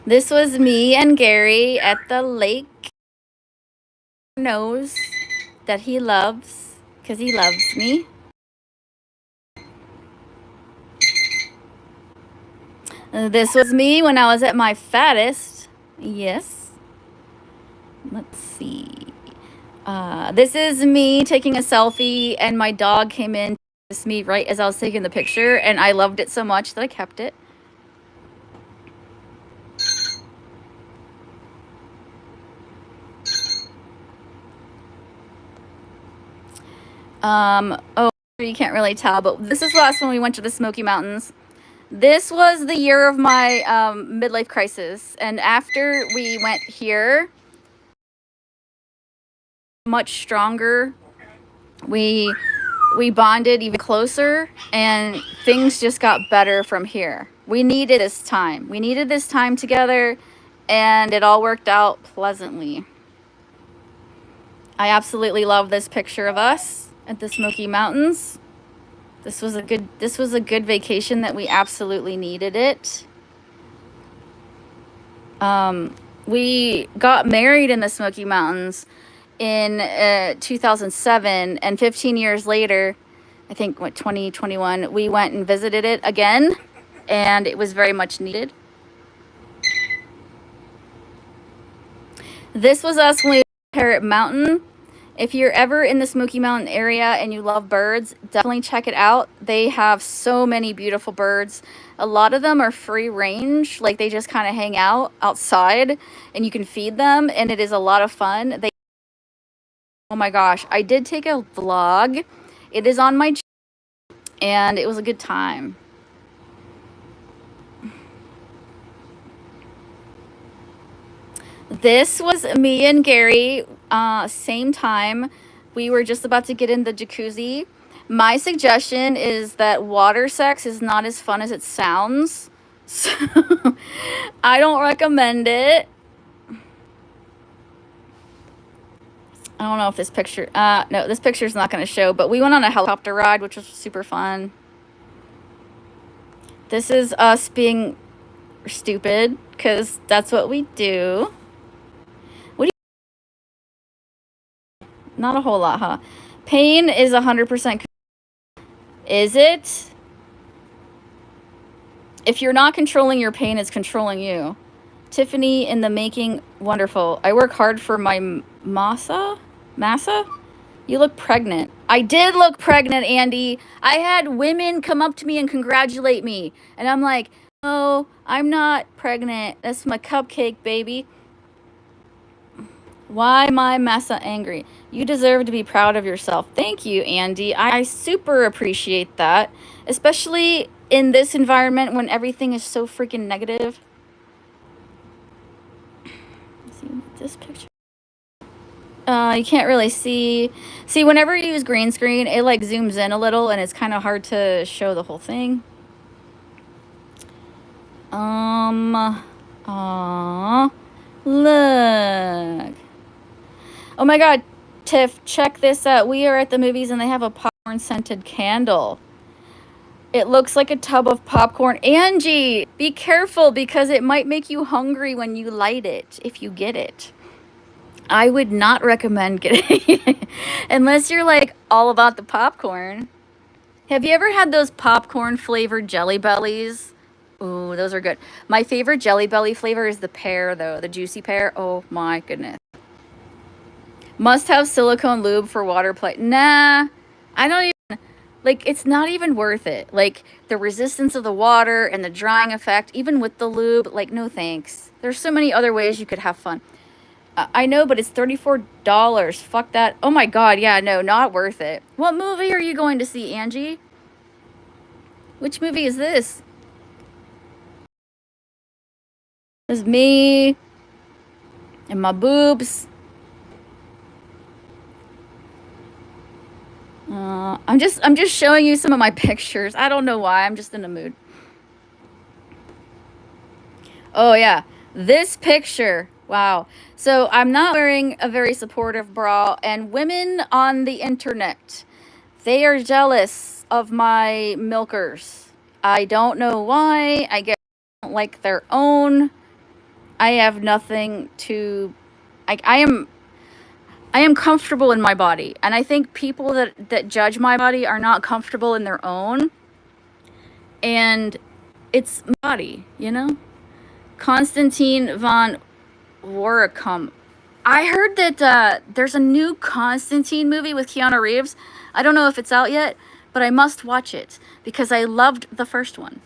This was me and Gary at the lake. Knows that he loves, because he loves me. This was me when I was at my fattest. Yes. Let's see. This is me taking a selfie, and my dog came in to kiss me right as I was taking the picture, and I loved it so much that I kept it. Oh, you can't really tell, but this is the last one we went to the Smoky Mountains. This was the year of my midlife crisis, and after we went here, much stronger. We bonded even closer, and things just got better from here. We needed this time. We needed this time together, and it all worked out pleasantly. I absolutely love this picture of us at the Smoky Mountains. This was a good vacation that we absolutely needed it. we got married in the Smoky Mountains in 2007, and 15 years later, I think 2021, we went and visited it again, and it was very much needed. This was us when we were at Parrot Mountain. If you're ever in the Smoky Mountain area and you love birds, definitely check it out. They have so many beautiful birds. A lot of them are free range, like they just kind of hang out outside and you can feed them, and it is a lot of fun. Oh my gosh, I did take a vlog. It is on my channel, and it was a good time. This was me and Gary, same time. We were just about to get in the jacuzzi. My suggestion is that water sex is not as fun as it sounds. So I don't recommend it. I don't know if this picture, no, this picture's not going to show, but we went on a helicopter ride, which was super fun. This is us being stupid, because that's what we do. What do you... Not a whole lot, huh? Pain is 100%. Is it? If you're not controlling your pain, it's controlling you. Tiffany in the making, wonderful. I work hard for my massa? You look pregnant. I did look pregnant, Andy. I had women come up to me and congratulate me. And I'm like, no, I'm not pregnant. That's my cupcake, baby. Why my massa angry? You deserve to be proud of yourself. Thank you, Andy. I super appreciate that. Especially in this environment when everything is so freaking negative. Let's see this picture. You can't really see. See, whenever you use green screen, it like zooms in a little and it's kind of hard to show the whole thing. Look. Oh my God, Tiff, check this out. We are at the movies and they have a popcorn scented candle. It looks like a tub of popcorn. Angie, be careful because it might make you hungry when you light it, if you get it. I would not recommend getting it unless you're like all about the popcorn. Have you ever had those popcorn flavored Jelly Bellies? Ooh, those are good. My favorite Jelly Belly flavor is the pear, though, the juicy pear. Oh my goodness. Must have silicone lube for water play. Nah, I don't even, like, it's not even worth it. Like, the resistance of the water and the drying effect, even with the lube, like, no thanks. There's so many other ways you could have fun. I know, but it's $34. Fuck that. Oh my God, yeah, no, not worth it. What movie are you going to see, Angie? Which movie is this? This is me and my boobs. I'm just showing you some of my pictures. I don't know why. I'm just in a mood. Oh yeah, this picture. Wow. So I'm not wearing a very supportive bra, and women on the internet, they are jealous of my milkers. I don't know why. I guess they don't like their own. I have nothing to... I am comfortable in my body, and I think people that judge my body are not comfortable in their own, and it's my body, you know? Konstantin von Waricum. I heard that there's a new Constantine movie with Keanu Reeves. I don't know if it's out yet, but I must watch it because I loved the first one.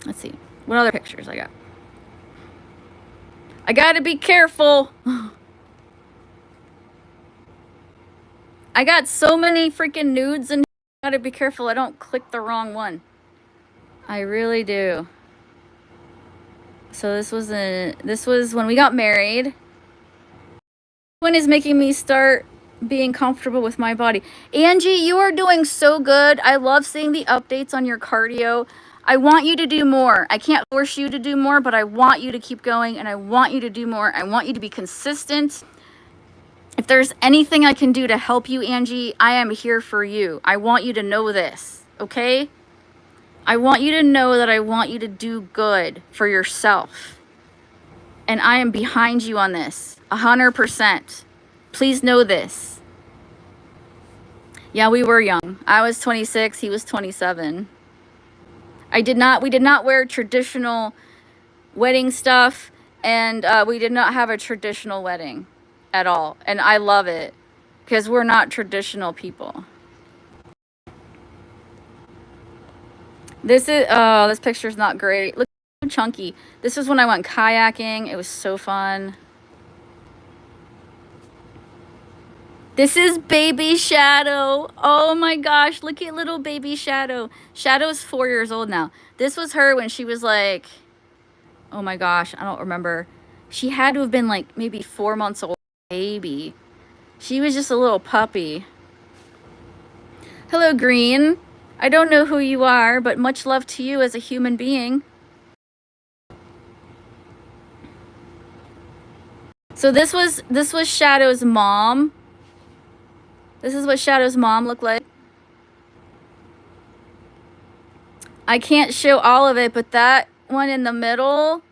Let's see. What other pictures I got? I gotta be careful. I got so many freaking nudes, and I gotta be careful I don't click the wrong one. I really do. So this was when we got married. One is making me start being comfortable with my body. Angie, you are doing so good. I love seeing the updates on your cardio. I want you to do more. I can't force you to do more, but I want you to keep going, and I want you to do more. I want you to be consistent. If there's anything I can do to help you, Angie, I am here for you. I want you to know this, okay? I want you to know that I want you to do good for yourself. And I am behind you on this, 100%. Please know this. Yeah, we were young. I was 26, he was 27. We did not wear traditional wedding stuff, and we did not have a traditional wedding at all. And I love it, because we're not traditional people. This picture's not great. Look how chunky. This was when I went kayaking. It was so fun. This is baby Shadow. Oh my gosh, look at little baby Shadow. Shadow's 4 years old now. This was her when she was like, oh my gosh, I don't remember. She had to have been like maybe 4 months old, baby. She was just a little puppy. Hello, Green. I don't know who you are, but much love to you as a human being. So this was Shadow's mom. This is what Shadow's mom looked like. I can't show all of it, but that one in the middle,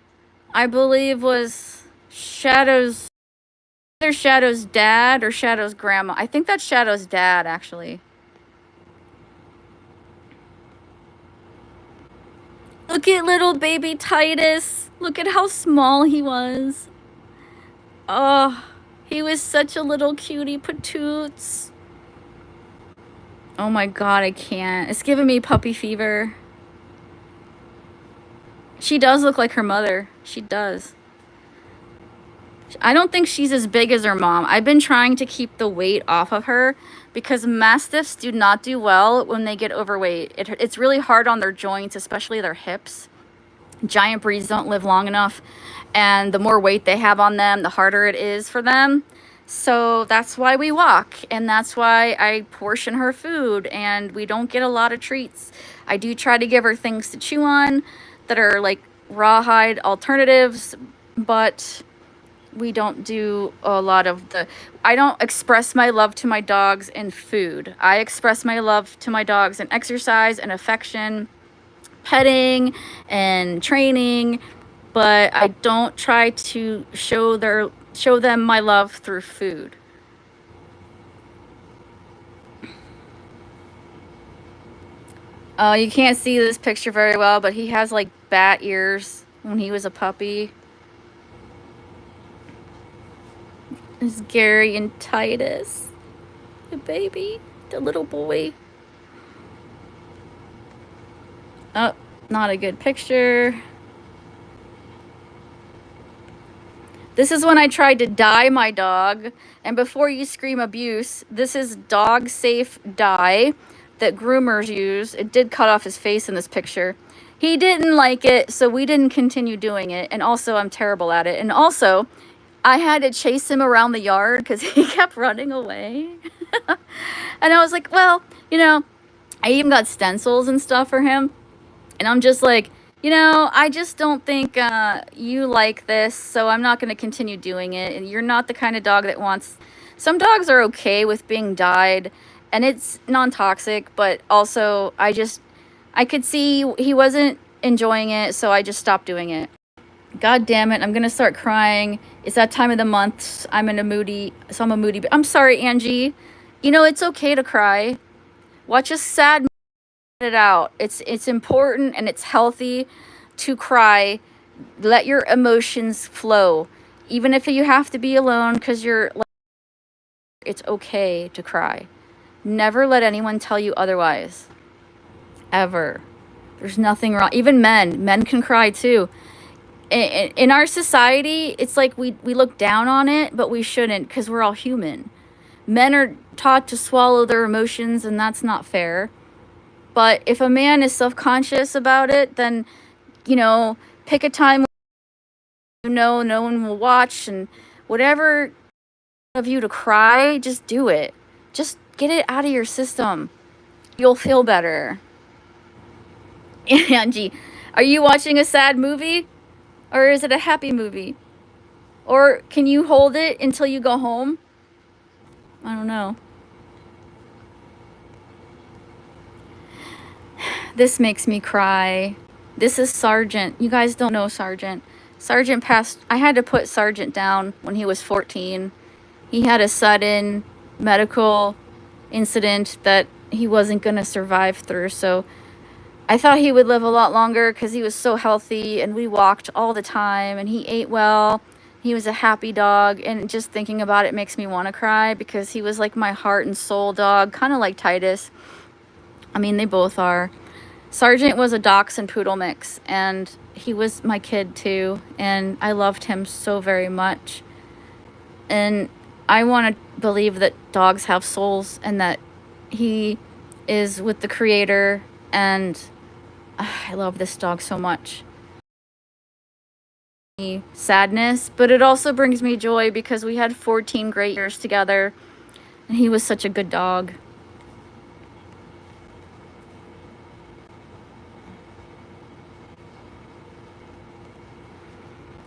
I believe, was Shadow's, either Shadow's dad or Shadow's grandma. I think that's Shadow's dad, actually. Look at little baby Titus. Look at how small he was. Oh, he was such a little cutie patoots. Oh my God, I can't. It's giving me puppy fever. She does look like her mother. She does. I don't think she's as big as her mom. I've been trying to keep the weight off of her because Mastiffs do not do well when they get overweight. It's really hard on their joints, especially their hips. Giant breeds don't live long enough, and the more weight they have on them, the harder it is for them. So that's why we walk, and that's why I portion her food, and we don't get a lot of treats. I do try to give her things to chew on that are like rawhide alternatives, but we don't do a lot of I don't express my love to my dogs in food. I express my love to my dogs in exercise and affection, petting and training, but I don't try to show them my love through food. You can't see this picture very well, but he has like bat ears when he was a puppy. It's Gary and Titus, the baby, the little boy. Oh, not a good picture. This is when I tried to dye my dog. And before you scream abuse, this is dog safe dye that groomers use. It did cut off his face in this picture. He didn't like it, so we didn't continue doing it. And also, I'm terrible at it. And also, I had to chase him around the yard because he kept running away. And I was like, well, you know, I even got stencils and stuff for him. And I'm just like, you know, I just don't think you like this, so I'm not going to continue doing it. And you're not the kind of dog that wants... Some dogs are okay with being dyed, and it's non-toxic, but also I could see he wasn't enjoying it, so I just stopped doing it. God damn it, I'm going to start crying. It's that time of the month. I'm a moody... I'm sorry, Angie. You know, it's okay to cry. Watch a sad... it out. It's important and it's healthy to cry. Let your emotions flow, even if you have to be alone because you're like, it's okay to cry. Never let anyone tell you otherwise, ever. There's nothing wrong. Even men can cry too. In our society, it's like we look down on it, but we shouldn't, because we're all human. Men are taught to swallow their emotions, and that's not fair. But if a man is self-conscious about it, then, you know, pick a time when no one will watch, and whatever of you to cry, just do it. Just get it out of your system. You'll feel better. Angie, are you watching a sad movie? Or is it a happy movie? Or can you hold it until you go home? I don't know. This makes me cry. This is Sergeant. You guys don't know Sergeant. Sergeant passed. I had to put Sergeant down when he was 14. He had a sudden medical incident that he wasn't going to survive through. So I thought he would live a lot longer because he was so healthy and we walked all the time and he ate well. He was a happy dog, and just thinking about it makes me want to cry because he was like my heart and soul dog, kind of like Titus. I mean, they both are. Sergeant was a dachshund poodle mix, and he was my kid too, and I loved him so very much. And I want to believe that dogs have souls and that he is with the creator, and I love this dog so much. Sadness, but it also brings me joy because we had 14 great years together, and he was such a good dog.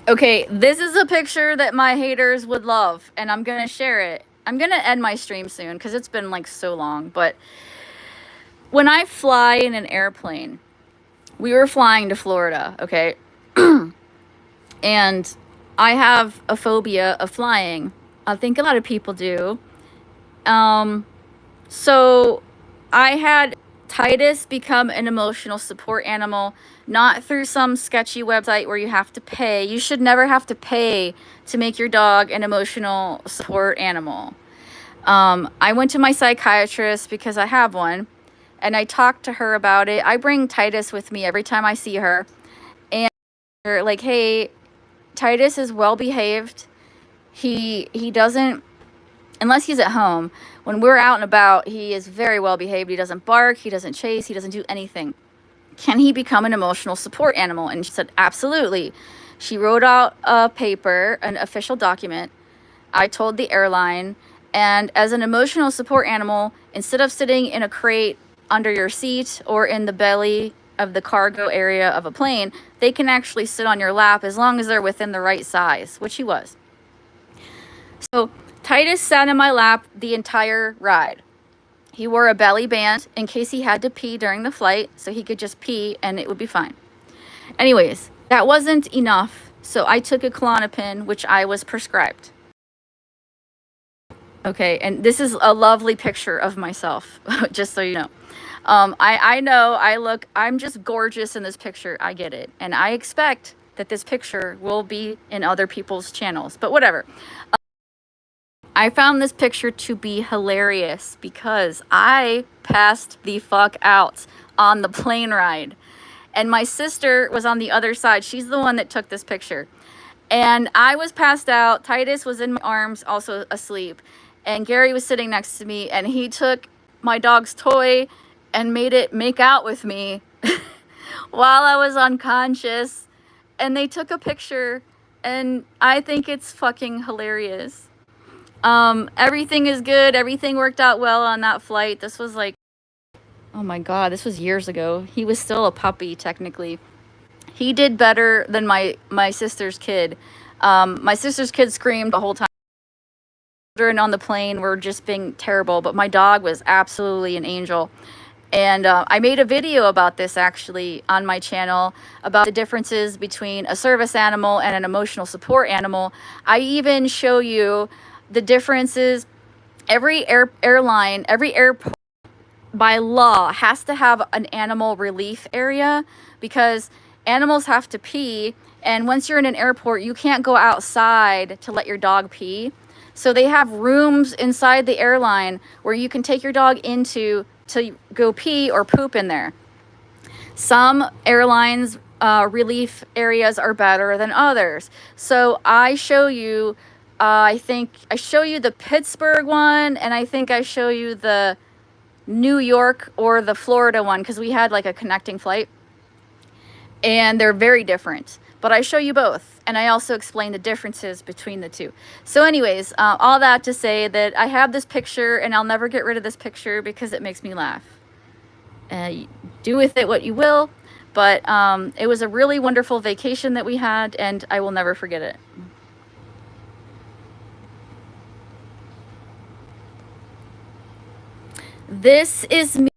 Okay, this is a picture that my haters would love, and I'm gonna share it. I'm gonna end my stream soon because it's been like so long, but when I fly in an airplane, we were flying to Florida, okay? And I have a phobia of flying. I think a lot of people do. So I had Titus become an emotional support animal, not through some sketchy website where you have to pay. You should never have to pay to make your dog an emotional support animal. I went to my psychiatrist because I have one, and I talked to her about it. I bring Titus with me every time I see her, and they're like, hey, Titus is well behaved. He doesn't, unless he's at home, when we're out and about, he is very well behaved. He doesn't bark, he doesn't chase, he doesn't do anything. Can he become an emotional support animal? And she said, absolutely. She wrote out a paper, an official document. I told the airline, and as an emotional support animal, instead of sitting in a crate under your seat or in the belly of the cargo area of a plane, they can actually sit on your lap as long as they're within the right size, which he was. So Titus sat in my lap the entire ride. He wore a belly band in case he had to pee during the flight, so he could just pee and it would be fine. Anyways, that wasn't enough, so I took a Klonopin, which I was prescribed. Okay, and this is a lovely picture of myself, just so you know. I know I'm just gorgeous in this picture. I get it. And I expect that this picture will be in other people's channels, but whatever. I found this picture to be hilarious because I passed the fuck out on the plane ride. And my sister was on the other side. She's the one that took this picture. And I was passed out. Titus was in my arms, also asleep. And Gary was sitting next to me, and he took my dog's toy and made it make out with me while I was unconscious. And they took a picture, and I think it's fucking hilarious. Everything is good. Everything worked out well on that flight. This was like, oh my God, this was years ago. He was still a puppy, technically. He did better than my sister's kid. My sister's kid screamed the whole time. Children on the plane were just being terrible, but my dog was absolutely an angel. And I made a video about this actually on my channel about the differences between a service animal and an emotional support animal. I even show you the differences. Every airline, every airport by law has to have an animal relief area because animals have to pee. And once you're in an airport, you can't go outside to let your dog pee. So they have rooms inside the airline where you can take your dog into to go pee or poop in there. Some airlines relief areas are better than others. So I show you, I think I show you the Pittsburgh one, and I think I show you the New York or the Florida one because we had like a connecting flight. And they're very different. But I show you both, and I also explain the differences between the two. So anyways, all that to say that I have this picture, and I'll never get rid of this picture because it makes me laugh. Do with it what you will, but it was a really wonderful vacation that we had, and I will never forget it. This is me.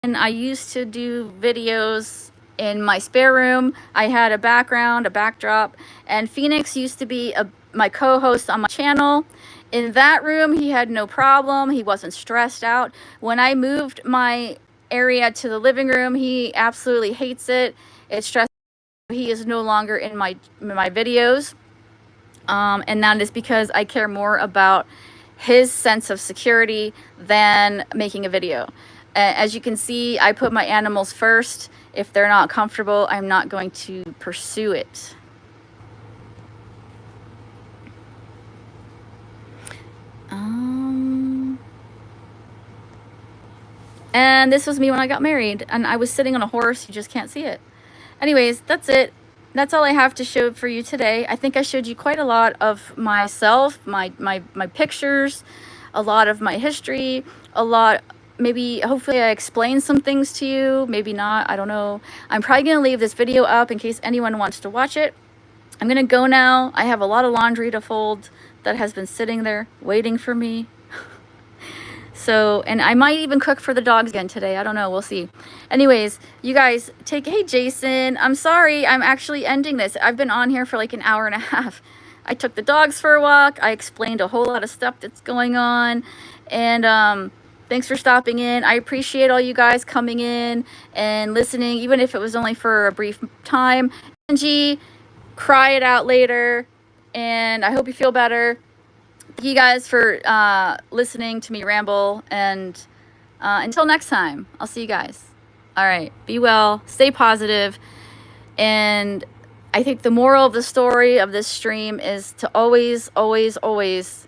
And I used to do videos in my spare room. I had a background, a backdrop, and Phoenix used to be my co-host on my channel. In that room, he had no problem. He wasn't stressed out. When I moved my area to the living room, he absolutely hates it. It's stressful. He is no longer in my videos. And that is because I care more about his sense of security than making a video. As you can see, I put my animals first. If they're not comfortable, I'm not going to pursue it. And this was me when I got married, and I was sitting on a horse. You just can't see it. Anyways, that's it. That's all I have to show for you today. I think I showed you quite a lot of myself, my pictures, a lot of my history, a lot, maybe, hopefully I explained some things to you, maybe not, I don't know. I'm probably gonna leave this video up in case anyone wants to watch it. I'm gonna go now. I have a lot of laundry to fold that has been sitting there waiting for me. So, and I might even cook for the dogs again today. I don't know. We'll see. Anyways, you guys hey, Jason, I'm sorry. I'm actually ending this. I've been on here for like an hour and a half. I took the dogs for a walk. I explained a whole lot of stuff that's going on. And thanks for stopping in. I appreciate all you guys coming in and listening, even if it was only for a brief time. Angie, cry it out later. And I hope you feel better. Thank you guys for listening to me ramble, and until next time, I'll see you guys. All right, be well, stay positive, and I think the moral of the story of this stream is to always, always, always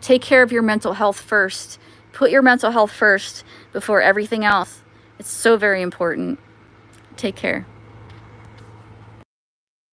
take care of your mental health first. Put your mental health first before everything else. It's so very important. Take care.